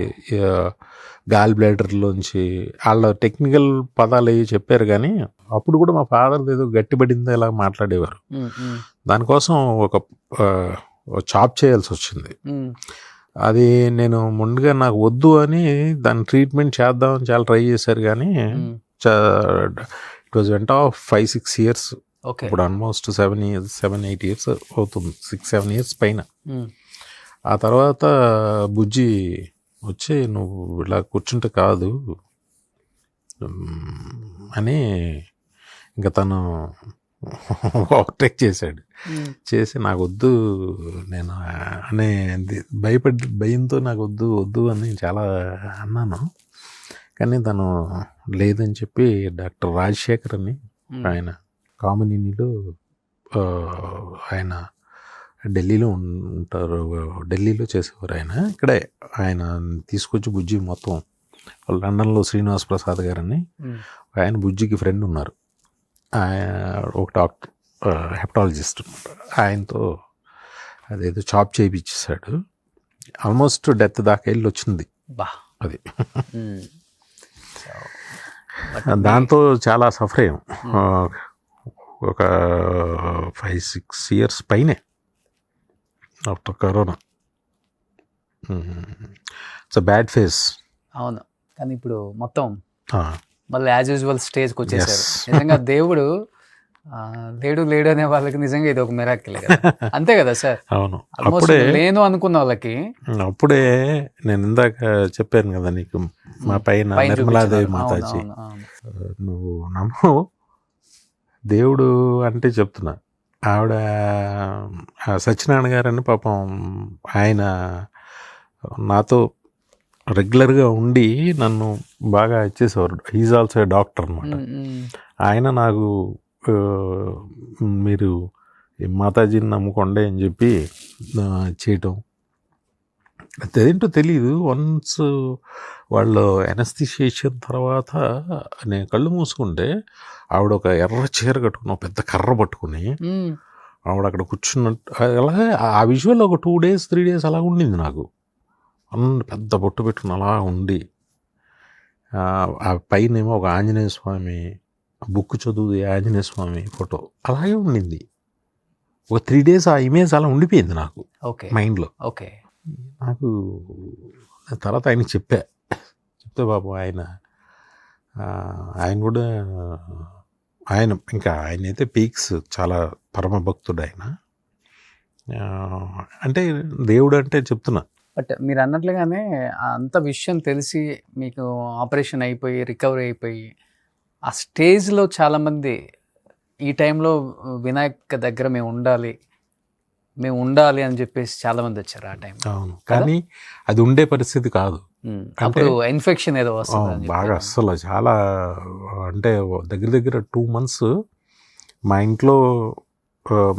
గాల్ బ్లాడర్లోంచి వాళ్ళ టెక్నికల్ పదాలు అవి చెప్పారు. కానీ అప్పుడు కూడా మా ఫాదర్ ఏదో గట్టిపడిందో ఇలా మాట్లాడేవారు. దానికోసం ఒక చాప్ చేయాల్సి వచ్చింది. అది నేను ముందుగా నాకు వద్దు అని దాన్ని ట్రీట్మెంట్ చేద్దామని చాలా ట్రై చేశారు. కానీ ఇట్ వాజ్ వెంట 5-6 years. ఇప్పుడు ఆల్మోస్ట్ 7-8 years అవుతుంది, 6-7 years పైన. ఆ తర్వాత బుజ్జి వచ్చి నువ్వు ఇలా కూర్చుంటే కాదు అని ఇంకా తను ఓవర్టేక్ చేశాడు. చేసి నాకు వద్దు, నేను అనే భయంతో నాకు వద్దు అని చాలా అన్నాను. కానీ తను లేదని చెప్పి డాక్టర్ రాజశేఖర్ అని ఆయన కామినీలో ఆయన ఢిల్లీలో ఉంటారు, ఢిల్లీలో చేసేవారు ఆయన. ఇక్కడే ఆయన తీసుకొచ్చి బుజ్జి మొత్తం లండన్లో శ్రీనివాస్ ప్రసాద్ గారని ఆయన బుజ్జికి ఫ్రెండ్ ఉన్నారు, ఒక డాక్టర్ హెపటాలజిస్ట్ అనమాట. ఆయనతో అదేదో చాప్ చేయించేశాడు. ఆల్మోస్ట్ డెత్ దాకా వెళ్ళి వచ్చింది అది. దాంతో చాలా సఫర్ అయ్యాం ఒక 5-6 years పైనే after corona. It's a bad phase. అవును. కానీ ఇప్పుడు మొత్తం మళ్ళీ యాజ్ యూజువల్ స్టేజ్కి వచ్చేసారు. నిజంగా దేవుడు లేడు అనే వాళ్ళకి నిజంగా ఇది ఒక మిరాకిల్ కదా, అంతే కదా సార్? అవును. అప్పుడే నేను అనుకున్న వాళ్ళకి అప్పుడే నేను ఇందాక చెప్పాను కదా నీకు, మా పైన నిర్మలాదేవి మాతాజీ, నువ్వు నమ్ము దేవుడు అంటే చెప్తున్నా. ఆవిడ సత్యనారాయణ గారని పాపం ఆయన నాతో రెగ్యులర్గా ఉండి నన్ను బాగా ఇచ్చేసేవారు. హీజ్ ఆల్సో ఏ డాక్టర్ అనమాట. ఆయన నాకు మీరు మాతాజీని నమ్ముకోండి అని చెప్పి చేయటం, అదేంటో తెలీదు. వన్స్ వాళ్ళు ఎనస్థిషియేషన్ తర్వాత నేను కళ్ళు మూసుకుంటే ఆవిడ ఒక ఎర్ర చీర కట్టుకుని పెద్ద కర్ర పట్టుకుని ఆవిడ అక్కడ కూర్చున్నట్టు, అలాగే ఆ విజువల్ ఒక 2 days 3 days అలా ఉండింది నాకు. పెద్ద బొట్టు పెట్టుకుని అలా ఉండి, ఆ పైన ఏమో ఒక ఆంజనేయ స్వామి బుక్ చదువుది, ఆంజనేయ స్వామి ఫోటో అలాగే ఉండింది. ఒక 3 days ఆ ఇమేజ్ అలా ఉండిపోయింది నాకు మైండ్లో. ఓకే. నాకు తర్వాత ఆయనకి చెప్తే బాబు ఆయన కూడా ఆయనైతే పీక్స్ చాలా పరమ భక్తుడు ఆయన. అంటే దేవుడు అంటే చెప్తున్నా. బట్ మీరు అన్నట్లుగానే అంత విషయం తెలిసి మీకు ఆపరేషన్ అయిపోయి రికవరీ అయిపోయి ఆ స్టేజ్లో చాలామంది ఈ టైంలో వినాయక్ దగ్గర మేము ఉండాలి అని చెప్పేసి చాలా మంది వచ్చారు ఆ టైం. అవును, కానీ అది ఉండే పరిస్థితి కాదు. అప్పుడు ఇన్ఫెక్షన్ ఏదో వస్తుంది బాగా అస్సలు చాలా, అంటే దగ్గర దగ్గర 2 months మా ఇంట్లో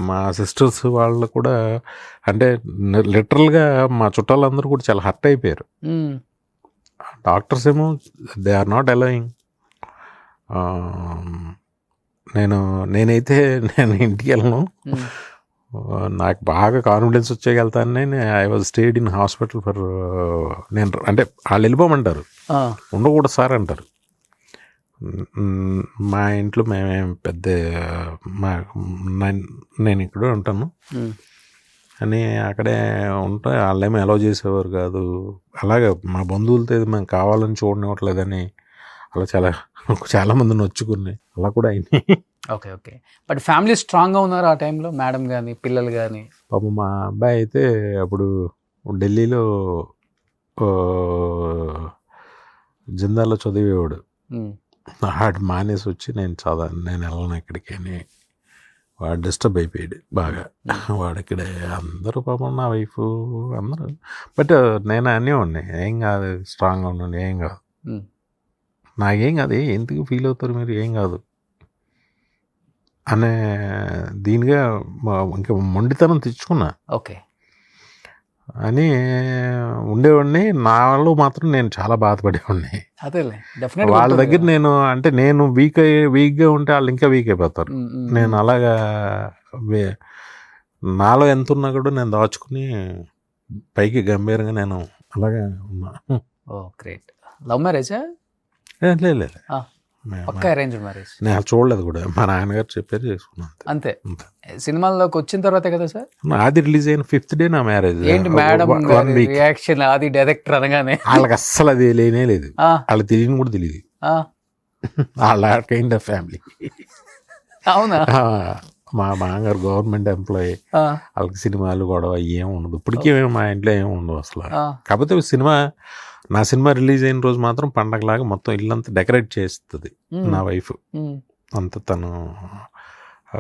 మా సిస్టర్స్ వాళ్ళు కూడా, అంటే లిటరల్గా మా చుట్టాలందరూ కూడా చాలా హర్ట్ అయిపోయారు. డాక్టర్స్ ఏమో దే ఆర్ నాట్ అలౌయింగ్. నేనైతే ఇంటికి వెళ్ళను, నాకు బాగా కాన్ఫిడెన్స్ వచ్చేయగలుగుతాను. నేను I was stayed in hospital for, నేను అంటే వాళ్ళు వెళ్ళిపోమంటారు, ఉండకూడదు సార్ అంటారు. మా ఇంట్లో మేమేం పెద్ద నేను ఇక్కడ ఉంటాను అని అక్కడే ఉంటే వాళ్ళేమో అలౌ చేసేవారు కాదు. అలాగే మా బంధువులతో మేము కావాలని చూడనివ్వట్లేదని అలా చాలా మంది నొచ్చుకున్నాయి, అలా కూడా అయినాయి. Okay okay. బట్ ఫ్యామిలీ స్ట్రాంగ్గా ఉన్నారు ఆ టైంలో, మేడం కానీ పిల్లలు కానీ? పాపం మా అబ్బాయి అయితే అప్పుడు ఢిల్లీలో జిందాలో చదివేవాడు. వాడు మానేసి వచ్చి నేను వెళ్ళను ఎక్కడికి అని వాడు డిస్టర్బ్ అయిపోయాడు బాగా. వాడు ఇక్కడే అందరూ పాపం నా వైఫ్ అందరూ, బట్ నేను అనేవాడిని ఏం కాదు, స్ట్రాంగ్గా ఉండండి, ఏం కాదు, నాకేం కాదు, ఎందుకు ఫీల్ అవుతారు మీరు, ఏం కాదు అనే దీనిగా ఇంకా మొండితనం తెచ్చుకున్నా. ఓకే అని ఉండేవాడిని. నాలో మాత్రం నేను చాలా బాధపడేవాడిని. వాళ్ళ దగ్గర నేను వీక్గా ఉంటే వాళ్ళు ఇంకా వీక్ అయిపోతారు. నేను అలాగా నాలో ఎంత ఉన్నా కూడా నేను దాచుకుని పైకి గంభీరంగా నేను అలాగే ఉన్నా. ఓ గ్రేట్. లవ్ మ్యారేజా? లేదు, పక్కా అరేంజ్డ్ మ్యారేజ్. నేను చూడలేదు కూడా, మా నాన్నగారు చెప్పారు, చేసుకున్నాను అంతే. సినిమాల్లోకి వచ్చిన తర్వాతే కదా సార్? అది రిలీజ్ అయిన 5th day నా మ్యారేజ్. ఏంటి మేడం రియాక్షన్? అది డైరెక్టర్ అనగానే వాళ్ళకి అస్సలు అది లేనే లేదు, వాళ్ళకి తెలియని కూడా తెలియదు. వాళ్ళ కైండ్ ఆఫ్ ఫ్యామిలీ. అవునా? మా మామగారు గవర్నమెంట్ ఎంప్లాయీ, వాళ్ళకి సినిమాలు గొడవ ఏం ఉండదు. ఇప్పటికీ మా ఇంట్లో ఏం ఉండదు అసలు. కాకపోతే నా సినిమా రిలీజ్ అయిన రోజు మాత్రం పండగలాగా మొత్తం ఇల్లంతా డెకరేట్ చేస్తుంది నా వైఫ్. అంత తను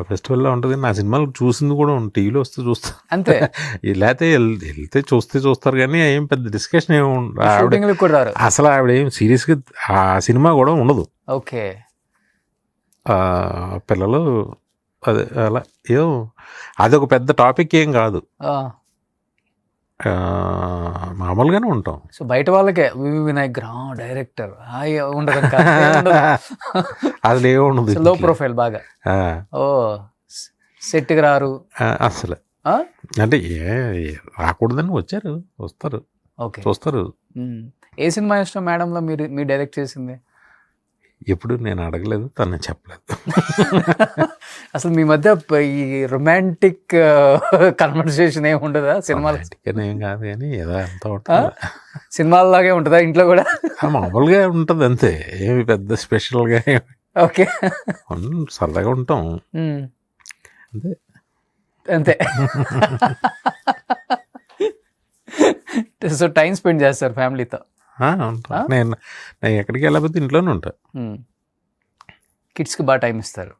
ఫెస్టివల్లో ఉంటుంది. నా సినిమాలు చూసింది కూడా టీవీలో వస్తే చూస్తాను అంతే. లేకపోతే వెళ్తే చూస్తారు కానీ ఏం పెద్ద డిస్కషన్ ఏమి ఉండదు అసలు. ఆవిడ ఏం సీరియస్గా ఆ సినిమా కూడా ఉండదు. ఓకే. పిల్లలు అదే అలా ఏదో అదొక పెద్ద టాపిక్ ఏం కాదు, మామూలుగానే ఉంటాం. సో బయట వాళ్ళకే వినాయక్ డైరెక్టర్ ఉండదు, అది ఏముండదు, లో ప్రొఫైల్ బాగా. ఓ సెట్కి రారు అసలు, అంటే రాకూడదని వస్తారు. ఓకే, చూస్తారు. ఏ సినిమా ఇష్టం మేడంలో మీరు డైరెక్ట్ చేసింది? ఎప్పుడు నేను అడగలేదు, తను చెప్పలేదు. అసలు మీ మధ్య ఈ రొమాంటిక్ కన్వర్సేషన్ ఏమి ఉండదా సినిమాలో? ఏం కాదు కానీ ఏదో అంతా ఉంటుంది, సినిమాల్లాగే ఉంటుందా ఇంట్లో కూడా? మామూలుగా ఉంటుంది అంతే, ఏమి పెద్ద స్పెషల్గా. ఓకే, సరదాగా ఉంటాం అంతే అంతే. సో టైం స్పెండ్ చేస్తారు ఫ్యామిలీతో? నేను ఎక్కడికి వెళ్ళకపోతే ఇంట్లోనే ఉంటా. కిడ్స్కి బాగా టైం ఇస్తారు.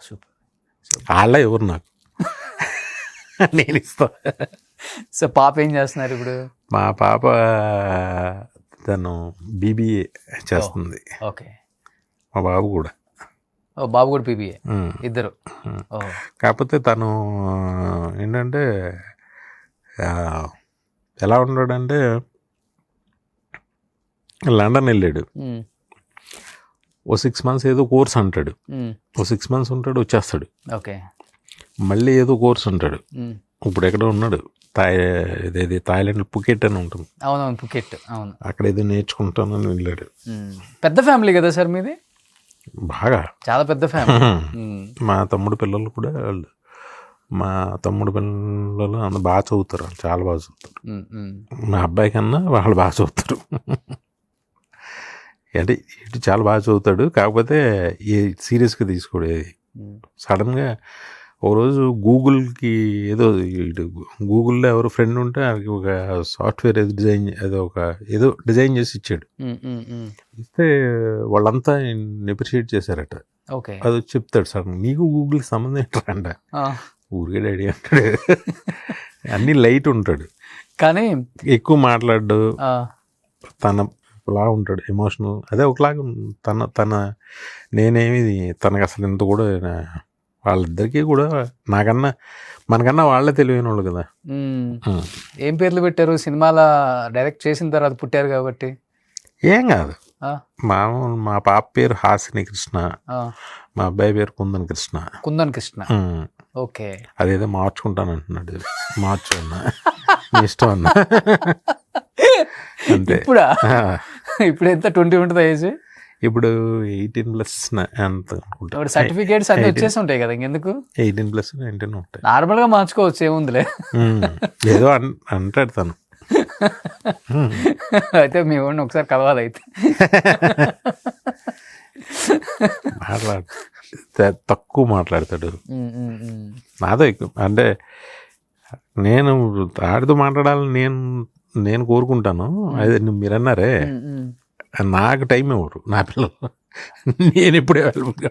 సూపర్. వాళ్ళ ఎవరు నాకు, నేను ఇస్తా. సో పాప ఏం చేస్తున్నారు ఇప్పుడు? మా పాప తను BBA చేస్తుంది. ఓకే. మా బాబు కూడా. బాబు కూడా BBA, ఇద్దరు. కాకపోతే తను ఏంటంటే ఎలా ఉన్నాడంటే లండన్ వెళ్ళాడు, ఓ 6 months ఏదో కోర్స్ అంటాడు, ఓ 6 months ఉంటాడు, వచ్చేస్తాడు. ఓకే. మళ్ళీ ఏదో కోర్స్ అంటాడు. ఇప్పుడు ఎక్కడ ఉన్నాడు, థాయిలాండ్ పుకెట్ అని ఉంటుంది. అవునవును, పుకెట్. అవును, అక్కడ ఏదో నేర్చుకుంటానని వెళ్ళాడు. పెద్ద ఫ్యామిలీ కదా సార్ మీది? బాగా చాలా పెద్ద ఫ్యామిలీ. మా తమ్ముడు పిల్లలు కూడా, మా తమ్ముడు పిల్లలు అందరూ బాగా చదువుతారు, చాలా బాగా చదువుతారు. మా అబ్బాయి కన్నా వాళ్ళు బాగా చదువుతారు. అంటే ఇటు చాలా బాగా చదువుతాడు, కాకపోతే ఏ సీరియస్గా తీసుకోడు. సడన్గా ఓ రోజు గూగుల్కి ఏదో గూగుల్లో ఎవరు ఫ్రెండ్ ఉంటే వాళ్ళకి ఒక సాఫ్ట్వేర్ ఏదో డిజైన్ చేసి ఇచ్చాడు. ఇస్తే వాళ్ళంతా నెప్రిషియేట్ చేశారట. ఓకే. అది వచ్చి చెప్తాడు సార్, నీకు గూగుల్కి సంబంధం ఏంటంట, ఊరికే డాడీ అంటాడు. అన్నీ లైట్ ఉంటాడు కానీ ఎక్కువ మాట్లాడు, తనలా ఉంటాడు ఎమోషనల్, అదే ఒకలాగా తన నేనేమి తనకు అసలు ఇంత కూడా వాళ్ళిద్దరికీ కూడా మనకన్నా వాళ్ళే తెలివైన వాళ్ళు కదా. ఏం పేర్లు పెట్టారు సినిమాల డైరెక్ట్ చేసిన తర్వాత పుట్టారు కాబట్టి? ఏం కాదు, మా పాప పేరు హాసిని కృష్ణ, మా అబ్బాయి పేరు కుందన్ కృష్ణ. కుందన్ కృష్ణ, ఓకే. అదేదో మార్చుకుంటాను అంటున్నాడు, మార్చు అన్నా, నీ ఇష్టం అన్నా. అంతే. ఇప్పుడు ఎంత 20 ఉంటుంది ఏజ్? ఇప్పుడు 18+ అంత సర్టిఫికేట్స్ అన్ని వచ్చేసి ఉంటాయి కదా, ఇంకెందుకు 18+ 19 ఉంటాయి. నార్మల్ గా మార్చుకోవచ్చు, ఏముందిలే. ఏదో అంటాడు తను. అయితే మీ వాడిని ఒకసారి కలవాలి అయితే. తక్కువ మాట్లాడతాడు, నాతో ఎక్కువ. అంటే నేను ఆడితో మాట్లాడాలని నేను కోరుకుంటాను. అదే మీరు అన్నారే, నాకు టైం ఇవ్వరు నా పిల్లలు, నేను ఇప్పుడే వెళ్ళిపోతా.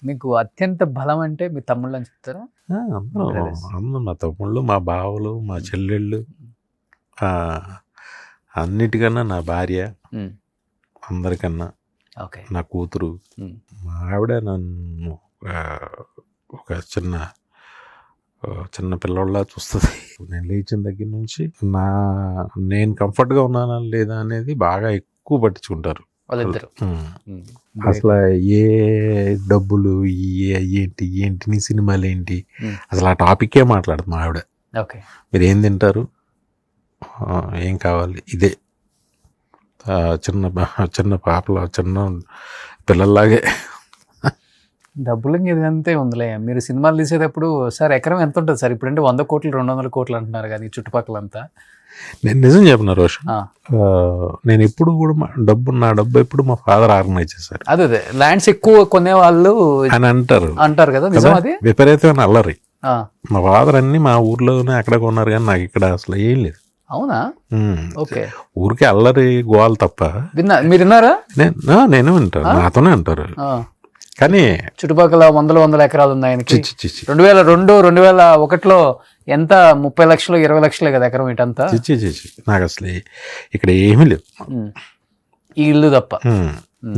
మీకు అత్యంత బలం అంటే మీ తమ్ముళ్ళు అని చెప్తారా? అందరూ మా తమ్ముళ్ళు, మా బావలు, మా చెల్లెళ్ళు, అన్నిటికన్నా నా భార్య, అందరికన్నా నా కూతురు. మా ఆవిడ నన్ను ఒక చిన్న పిల్లల్లా చూస్తుంది. నేను లేచిన దగ్గర నుంచి నేను కంఫర్ట్గా ఉన్నానా లేదా అనేది బాగా ఎక్కువ పట్టించుకుంటారు వాళ్ళిద్దరు. అసలు ఏ డబ్బులు ఏంటి నీ సినిమాలు ఏంటి, అసలు ఆ టాపిక్కే మాట్లాడదు మా ఆవిడ. మీరు ఏం తింటారు, ఏం కావాలి, ఇదే. చిన్న పాపల చిన్న పిల్లల్లాగే. డబ్బులు ఇదంతే ఉందిలే. మీరు సినిమాలు తీసేటప్పుడు సార్ ఎకరం ఎంత ఉంటుంది సార్? ఇప్పుడంటే 100 కోట్లు 200 కోట్లు అంటున్నారు కానీ చుట్టుపక్కలంతా. నేను నిజం చెప్పిన రోషన్, నేను ఎప్పుడు కూడా నా డబ్బు ఎప్పుడు మా ఫాదర్ ఆర్గనైజ్ చేశారు. అదే ల్యాండ్స్ ఎక్కువ కొనేవాళ్ళు అని అంటారు కదా, నిజం అది? విపరీతమైన అల్లరి. మా ఫాదర్ అన్ని మా ఊర్లోనే అక్కడ కొన్నారు, కానీ నాకు ఇక్కడ అసలు ఏం లేదు. అవునా? ఓకే. ఊరికే అల్లరి గోవాలు తప్ప. మీరు విన్నారా? నేను వింటాను, నాతోనే అంటారు. కానీ చుట్టుపక్కల వందల ఎకరాలు ఉన్నాయి ఆయనకి. 2001లో ఎంత 30 లక్షలు 20 లక్షలే కదా ఎకరం ఇటంతా. నాకు అసలు ఇక్కడ ఏమీ లేదు, ఈ ఇల్లు తప్ప.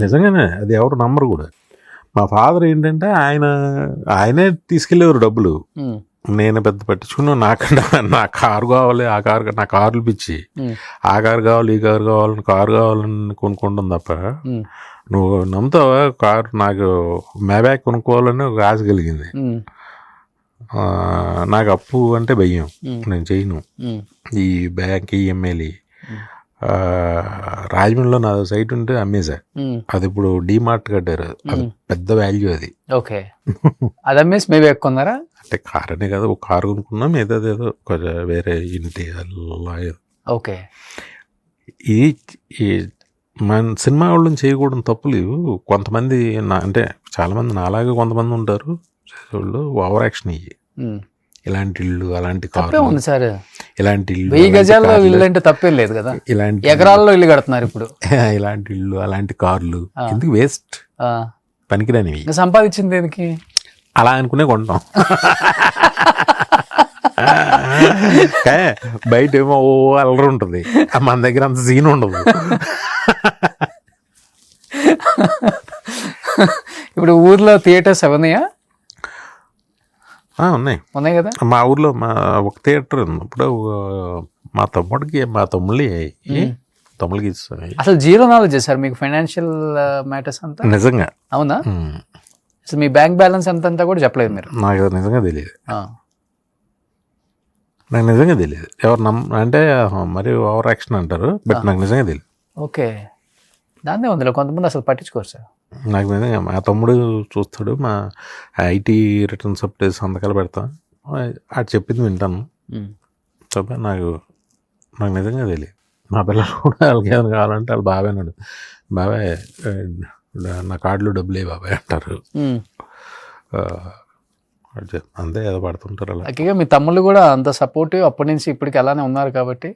నిజంగానే అది ఎవరు నమ్మరు కూడా. మా ఫాదర్ ఏంటంటే ఆయనే తీసుకెళ్ళేవారు డబ్బులు. నేను పెద్ద పట్టించుకున్నా, నా కారు కావాలి, నా కార్లు పిచ్చి, ఆ కారు కావాలి, ఈ కారు కావాలని కొనుక్కుంటాం తప్ప. నువ్వు నమ్ముతావా, కారు నాకు మ్యాబ్యాక్ కొనుక్కోవాలని ఒక ఆశ కలిగింది. నాకు అప్పు అంటే భయం, నేను చేయను. ఈ బ్యాంక్ ఈఎంఐలు, రాజమండ్రిలో నా సైట్ ఉంటే అమ్మేశా. అది ఇప్పుడు డిమార్ట్ కట్టారు, అది పెద్ద వాల్యూ అది. ఓకే, అది అమ్మేసి మేబీ ఎక్కున్నారా? అంటే కార్ అనే కదా, ఒక కారు కొనుక్కున్నాం, ఏదో వేరే ఇంటి అలా. ఓకే, ఈ మన సినిమా వాళ్ళని చేయకూడదు తప్పులు. కొంతమంది అంటే చాలామంది నాలాగే కొంతమంది ఉంటారు వాళ్ళు, ఓవర్ యాక్షన్ ఇయ్యి. ఇలాంటి ఇల్లు, అలాంటి కారు ఉంది సార్, ఇలాంటి ఇల్లు 1000 గజాల్లో ఇల్లు అంటే తప్పేం లేదు కదా, ఇలాంటి ఎకరాల్లో ఇల్లు కడుతున్నారు ఇప్పుడు. ఇలాంటి ఇల్లు, అలాంటి కార్లు ఎందుకు, వేస్ట్, పనికిరానివి. సంపాదించింది దేనికి అలా అనుకునే కొంటాం. బయట ఏమో ఓ అల్లరి ఉంటుంది, మన దగ్గర అంత సీన్ ఉండదు. ఇప్పుడు ఊర్లో థియేటర్స్ ఉన్నాయా? ఉన్నాయి కదా. మా ఊర్లో ఒక థియేటర్ ఉన్నప్పుడు మా తమ్ముళ్ళకి అసలు జీరో నాలెడ్జ్ సార్ మీకు ఫైనాన్షియల్ మ్యాటర్స్ అంతా? నిజంగా. అవునా? అసలు మీ బ్యాంక్ బ్యాలెన్స్ అంతా కూడా చెప్పలేదు మీరు? నాకు నిజంగా తెలియదు, నాకు నిజంగా తెలియదు. ఎవరు అంటే మరి ఓవర్ యాక్షన్ అంటారు, బట్ నాకు నిజంగా తెలియదు. ఓకే, దాన్నే ఉందిలే, కొంతమంది అసలు పట్టించుకోరు సార్. నాకు నిజంగా మా తమ్ముడు చూస్తాడు, మా ఐటీ రిటర్న్స్ అప్డేట్ సంతకాలు పెడతా, అది చెప్పింది వింటాను తప్ప నాకు నిజంగా తెలియదు. మా పిల్లలు కూడా వాళ్ళకి ఏమైనా కావాలంటే వాళ్ళు బాబాయ్ అన్నాడు, బాబాయ్ నా కార్డులో డబ్బులే బాబాయ్ అంటారు. అంతే, ఏదో పడుతుంటారు అలా. ఓకే, మీ తమ్ముళ్ళు కూడా అంత సపోర్టివ్ అప్పటి నుంచి ఇప్పటికి అలానే ఉన్నారు కాబట్టి.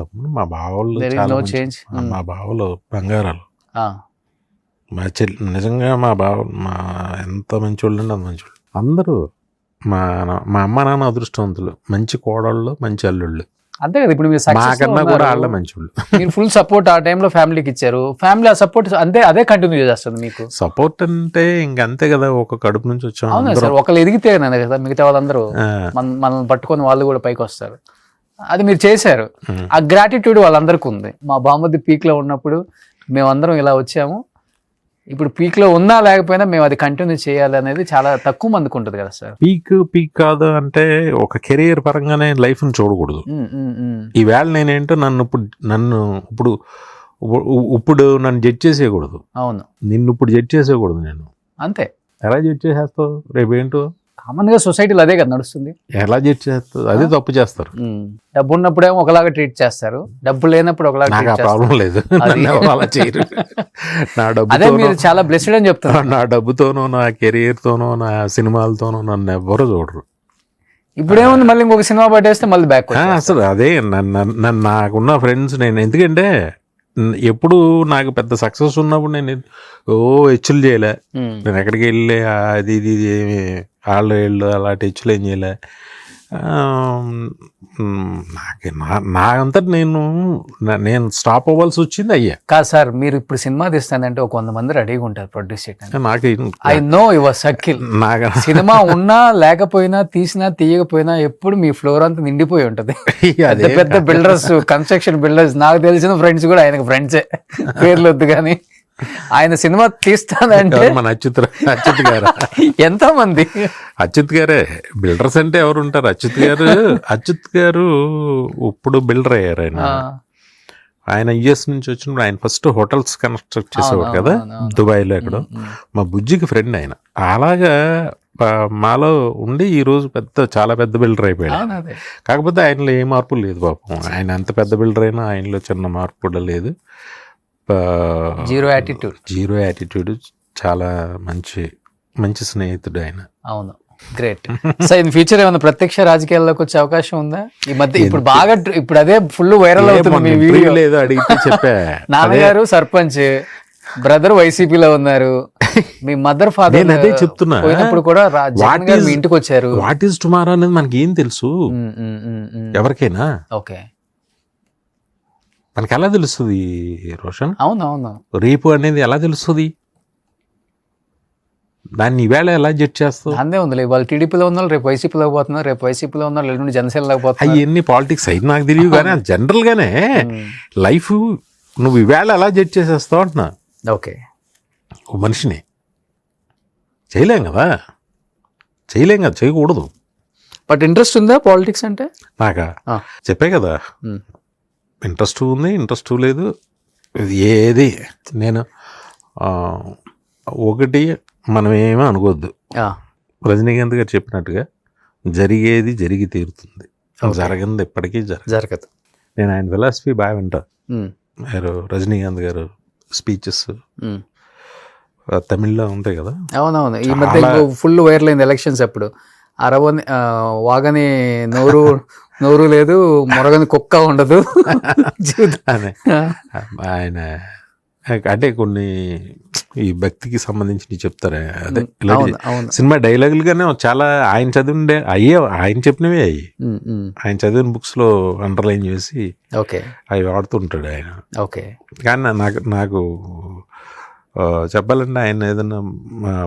తమ్ముడు మా బావలు, మా బావలు బంగారాలు. మా చెల్లి నిజంగా మా బావ మా ఎంత మంచోళ్ళు అండి, అంత మంచోళ్ళు అందరూ. మా మా అమ్మ నాన్న అదృష్టవంతులు, మంచి కోడళ్ళు, మంచి అల్లుళ్ళు. అంతే కదా, ఇప్పుడు మీరు మాకన్నా కూడా వాళ్ళ మంచోళ్ళు. మీరు ఫుల్ సపోర్ట్ ఆ టైంలో ఫ్యామిలీకి ఇచ్చారు, ఫ్యామిలీ ఆ సపోర్ట్ అంతే అదే కంటిన్యూ చేస్తుంది మీకు. సపోర్ట్ అంటే ఇంకంతే కదా, ఒక కడుపు నుంచి వచ్చాం. అవునా సార్, ఒకళ్ళు ఎదిగితేనే కదా మిగతా వాళ్ళందరూ మనల్ని పట్టుకొని వాళ్ళు కూడా పైకి వస్తారు. అది మీరు చేశారు, ఆ గ్రాటిట్యూడ్ వాళ్ళందరికీ ఉంది. మా బామ్మది పీక్ లో ఉన్నప్పుడు మేమందరం ఇలా వచ్చాము, ఇప్పుడు పీక్ లో ఉన్నా లేకపోయినా మేము అది కంటిన్యూ చేయాలి అనేది చాలా తక్కువ మందికి ఉంటుంది కదా సార్. పీక్ కాదు అంటే ఒక కెరియర్ పరంగానే లైఫ్ ని చూడకూడదు. ఈవేళ నేనేంటో నన్ను ఇప్పుడు నన్ను జడ్జ్ చేసేయకూడదు. అవును, నిన్ను ఇప్పుడు జడ్జ్ చేసేయకూడదు. నేను అంతే. ఎలా జడ్జ్ చేసేస్తావు? రేపేంటో కామన్ గా సొసైటీలో అదే కదా నడుస్తుంది. ఎలా జడ్జ్ చేస్తావు? అదే తప్పు చేస్తారు. డబ్బు ఉన్నప్పుడేమో ఒకలాగా ట్రీట్ చేస్తారు, డబ్బు లేనప్పుడు ఒకలాగా నాకు ఆ ప్రాబ్లం లేదు. అలా చేయరు. నా అదే మీరు చాలా బ్లెస్డ్ అని చెప్తారు. నా డబ్బుతోనో, నా కెరియర్ తోనో, నా సినిమాలతోనో నన్ను ఎవ్వరూ చూడరు. ఇప్పుడేముంది, మళ్ళీ ఇంకొక సినిమా పట్టేస్తే మళ్ళీ బ్యాక్. అసలు అదే నాకున్న ఫ్రెండ్స్, నేను ఎందుకంటే ఎప్పుడు నాకు పెద్ద సక్సెస్ ఉన్నప్పుడు నేను హెచ్చులు చేయలే. నేను ఎక్కడికి వెళ్ళి అది ఇది ఏమి వాళ్ళు అలాంటి హెచ్చులు ఏం చేయలే. నాకంతా నేను స్టాప్ అవ్వాల్సి వచ్చింది. అయ్యా కాదు సార్, మీరు ఇప్పుడు సినిమా తీస్తానంటే ఒక 100 మంది రెడీగా ఉంటారు ప్రొడ్యూస్ చేయడానికి. నాకు I know your circle. Cinema ఉన్నా లేకపోయినా, తీసినా తీయకపోయినా ఎప్పుడు మీ ఫ్లోర్ అంతా నిండిపోయి ఉంటది. పెద్ద పెద్ద బిల్డర్స్, కన్స్ట్రక్షన్ బిల్డర్స్, నాకు తెలిసిన ఫ్రెండ్స్ కూడా ఆయనకు ఫ్రెండ్సే, పేర్లు వద్దు కానీ. ఆయన సినిమా తీస్తానంటే మన అచ్యుత్ గారు, ఎంతో మంది అచ్యుత్ గారే బిల్డర్స్ అంటే ఎవరు ఉంటారు? అచ్యుత్ గారు ఇప్పుడు బిల్డర్ అయ్యారు. ఆయన యుఎస్ నుంచి వచ్చినప్పుడు ఆయన ఫస్ట్ హోటల్స్ కన్స్ట్రక్ట్ చేసేవాడు కదా దుబాయ్లో ఎక్కడో. మా బుజ్జికి ఫ్రెండ్ ఆయన. అలాగా మాలో ఉండి ఈ రోజు చాలా పెద్ద బిల్డర్ అయిపోయాడు. కాకపోతే ఆయనలో ఏ మార్పు లేదు పాపం. ఆయన ఎంత పెద్ద బిల్డర్ అయినా ఆయనలో చిన్న మార్పు కూడా లేదు. జీరో యాటిట్యూడ్, చాలా మంచి స్నేహితుడు ఆయన. అవును, గ్రేట్. సో ఇన్ ఫ్యూచర్ ఏమైనా ప్రత్యక్ష రాజకీయాల్లోకి వచ్చే అవకాశం ఉందా? ఈ మధ్య ఇప్పుడు అదే ఫుల్ వైరల్ అవుతుంది మీ వీడియో. లేదు అడిగితే చెప్పా. నాన్నగారు సర్పంచ్, బ్రదర్ వైసీపీలో ఉన్నారు, మీ మదర్ ఫాదర్ అదే చెప్తున్నా. పోయినప్పుడు కూడా మీ ఇంటికి వచ్చారు. వాట్ ఈస్ టుమారో అనేది మనకి ఏం తెలుసు ఎవరికైనా? ఓకే, మనకి ఎలా తెలుస్తుంది రోషన్? అవునవును, రేపు అనేది ఎలా తెలుస్తుంది? దాన్ని ఈవేళ ఎలా జడ్జ్ చేస్తావు? అందే ఉంది. వాళ్ళు టీడీపీలో ఉన్నారు, రేపు వైసీపీలో పోతున్నారు, రేపు వైసీపీలో ఉన్నారు, ఎల్లుండి జనసేనలో పోతున్నారు. అవన్నీ పాలిటిక్స్ అయితే నాకు తెలియదు కానీ జనరల్ గానే లైఫ్ నువ్వు ఈవేళ ఎలా జడ్జ్ చేసేస్తావు అంటున్నా. ఓకే, ఓ మనిషిని చేయలేం కదా, చేయకూడదు. బట్ ఇంట్రెస్ట్ ఉందా పాలిటిక్స్ అంటే? నాకా చెప్పే కదా, ఇంట్రెస్ట్ ఉంది, ఇంట్రెస్ట్ లేదు. ఏది నేను ఒకటి మనం ఏమీ అనుకోవద్దు. రజనీకాంత్ గారు చెప్పినట్టుగా జరిగేది జరిగి తీరుతుంది, జరగంది ఎప్పటికీ జరగదు. నేను ఆయన ఫిలాసఫీ బాగా వింటాను. రజనీకాంత్ గారు స్పీచెస్ తమిళ్లో ఉంటాయి కదా. అవునవును, ఈ మధ్య ఫుల్ వైరల్ అయింది ఎలక్షన్స్ అప్పుడు. వాగని నోరు లేదు, మొరగని కుక్క ఉండదు అని ఆయన అంటే కొన్ని ఈ భక్తికి సంబంధించి చెప్తారు. అదే సినిమా డైలాగులుగానే చాలా ఆయన చదివిండే ఆయన చెప్పినవే అయ్యి ఆయన చదివిన బుక్స్ లో అండర్లైన్ చేసి అవి వాడుతుంటాడు ఆయన. కానీ నాకు చెప్పాలంటే ఆయన ఏదన్నా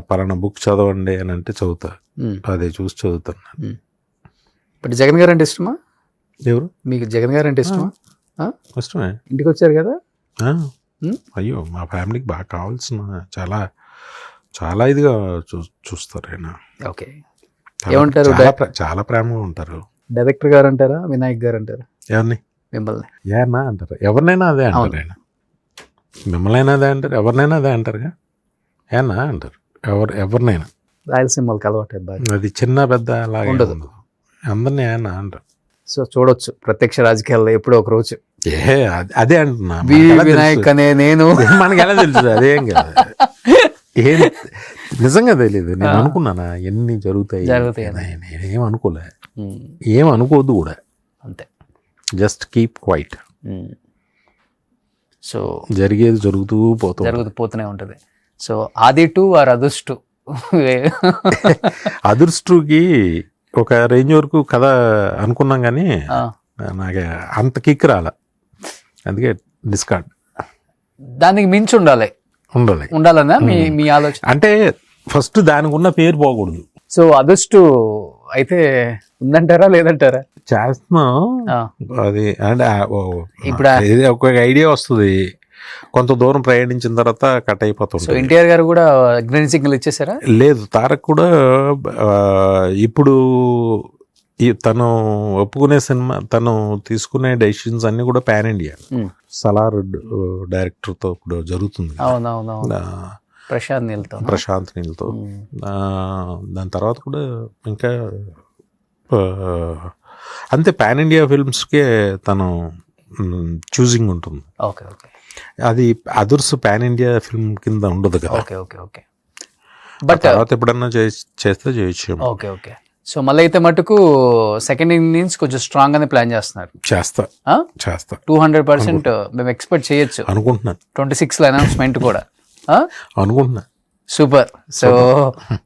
పలానా బుక్ చదవండి అని అంటే చదువుతా, అదే చూసి చదువుతాను. బట్ జగన్ గారు అంటే ఇష్టమా? ఎవరు? మీకు జగన్ గారు అంటే ఇష్టమా? ఇష్టమే. ఇంటికి వచ్చారు కదా. అయ్యో, మా ఫ్యామిలీకి బాగా కావాల్సిన చాలా చాలా ఇదిగా చూస్తారు ఆయన. ఓకే, ఏమంటారు? చాలా ప్రేమగా ఉంటారు. డైరెక్టర్ గారు అంటారా, వినాయక్ గారు అంటారా? ఎవరిని? మిమ్మల్ని. ఏనా అంటారు, ఎవరినైనా అదే అంటారు ఆయన. మిమ్మల్నైనా అదే అంటారు, ఎవరినైనా అదే అంటారుగా. ఏనా అంటారు ఎవరినైనా. రాయలసీమలకు అలవాటు బాగా, అది చిన్న పెద్ద అలాగే ఉండదు, అందరినీ ఏనా అంటారు. సో చూడొచ్చు ప్రత్యక్ష రాజకీయాల్లో ఎప్పుడో ఒక రోజు. అదే అంటున్నా, వినాయక్ అనే నేను. మనకి ఎలా తెలుసు? అదేం కదా, ఏం నిజంగా తెలియదు. నేను అనుకున్నానా ఎన్ని జరుగుతాయి, నేనేం అనుకోలే, ఏం అనుకోవద్దు కూడా. అంతే, జస్ట్ కీప్ క్వైట్. సో జరిగేది జరుగుతూనే ఉంటుంది. ఉంటుంది. సో ఆది 2 ఆర్ అదుర్స్ 2? అదుర్స్ 2కి ఒక రేంజ్ వరకు కథ అనుకున్నాం కానీ నాకు అంత కిక్ రాలే, అందుకే డిస్కార్డ్. దానికి మించి ఉండాలన్నా మీ ఆలోచన? అంటే ఫస్ట్ దానికి ఉన్న పేరు పోకూడదు. సో అదుర్స్ 2 అయితే ఉందంటారా లేదంటారా? చేస్తున్నాం అది. అంటే ఇప్పుడు ఒక ఐడియా వస్తుంది, కొంత దూరం ప్రయాణించిన తర్వాత కట్ అయిపోతుంది. సో ఎన్టీఆర్ గారు కూడా గ్రీన్ సిగ్నల్ ఇచ్చేసారా? లేదు, తారక్ కూడా ఇప్పుడు తను ఒప్పుకునే సినిమా, తను తీసుకునే డెసిషన్స్ అన్ని కూడా పాన్ ఇండియా. సలార్ డైరెక్టర్ తో ఇప్పుడు జరుగుతుంది, ప్రశాంత్ నీల్తో. దాని తర్వాత కూడా ఇంకా అంతే, పాన్ ఇండియా ఫిల్మ్స్కే తను చూసింగ్ ఉంటుంది. Okay okay. అది అదుర్స్ పాన్ ఇండియా ఫిల్మ్ కింద ఉండదు కదా. Okay okay okay. బట్ తర్వాత ఎప్పుడన్నా చేస్తే చేయొచ్చు. Okay okay. సో మళ్ళీ అయితే మటుకు సెకండ్ ఇన్నింగ్స్ కొంచెం స్ట్రాంగ్ గానే ప్లాన్ చేస్తున్నారు. చేస్తా 200% మేము ఎక్స్పెక్ట్ చేయొచ్చు అనుకుంటున్నాను. 26 అనౌన్స్మెంట్ కూడా అనుకుంటున్నా. సూపర్. సో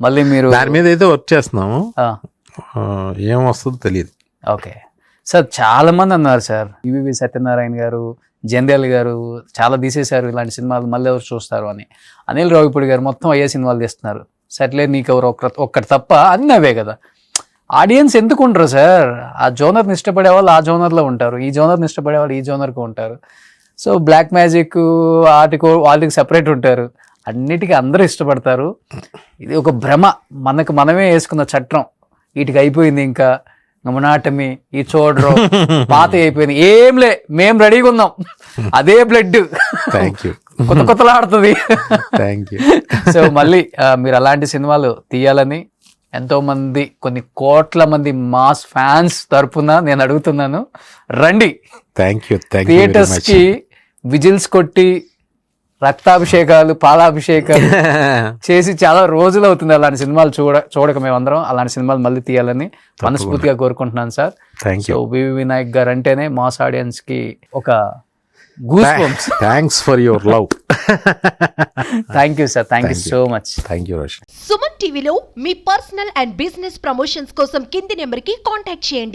మళ్ళీ మీరు దాని మీద అయితే వర్క్ చేస్తున్నాము, ఏం వస్తుందో తెలియదు. Okay sir. చాలా మంది అన్నారు సార్, ఈవీవి సత్యనారాయణ గారు, జంధ్యాల గారు చాలా తీసేశారు ఇలాంటి సినిమాలు, మళ్ళీ ఎవరు చూస్తారు అని. అనిల్ రావిపూడి గారు మొత్తం అయ్యే సినిమాలు తీస్తున్నారు. సర్లే నీకు ఎవరు ఒక్కటి తప్ప అన్నీ అవే కదా. ఆడియన్స్ ఎందుకు ఉంటారు సార్? ఆ జోనర్ని ఇష్టపడే వాళ్ళు ఆ జోనర్లో ఉంటారు, ఈ జోనర్ని ఇష్టపడే వాళ్ళు ఈ జోనర్కి ఉంటారు. సో బ్లాక్ మ్యాజిక్ వాటికి సెపరేట్ ఉంటారు, అన్నిటికీ అందరూ ఇష్టపడతారు. ఇది ఒక భ్రమ, మనమే వేసుకున్న చట్టం. వీటికి అయిపోయింది ఇంకా మొనాటమీ, ఈ చూడరు పాత అయిపోయింది, ఏంలే మేము రెడీగా ఉన్నాం, అదే బ్లడ్ కొత్తలాడుతుంది. సో మళ్ళీ మీరు అలాంటి సినిమాలు తీయాలని ఎంతో మంది, కొన్ని కోట్ల మంది మాస్ ఫ్యాన్స్ తరపున నేను అడుగుతున్నాను, రండి. థియేటర్స్ కి విజిల్స్ కొట్టి రక్తాభిషేకాలు, పాలాభిషేకాలు చేసి చాలా రోజులు అవుతుంది అలాంటి సినిమాలు చూడక మేమందరం. అలాంటి సినిమాలు మళ్ళీ తీయాలని మనస్ఫూర్తిగా కోరుకుంటున్నాను సార్. సో వివి వినాయక్ గారు అంటేనే మాస్ ఆడియన్స్ కి ఒక goose bumps. Thanks for your love. Thank you sir, thank you so much. Thank you Roshan. Suman టీవీలో మీ పర్సనల్ అండ్ బిజినెస్ ప్రమోషన్స్ కోసం కింది నెంబర్కి కాంటాక్ట్ చేయండి.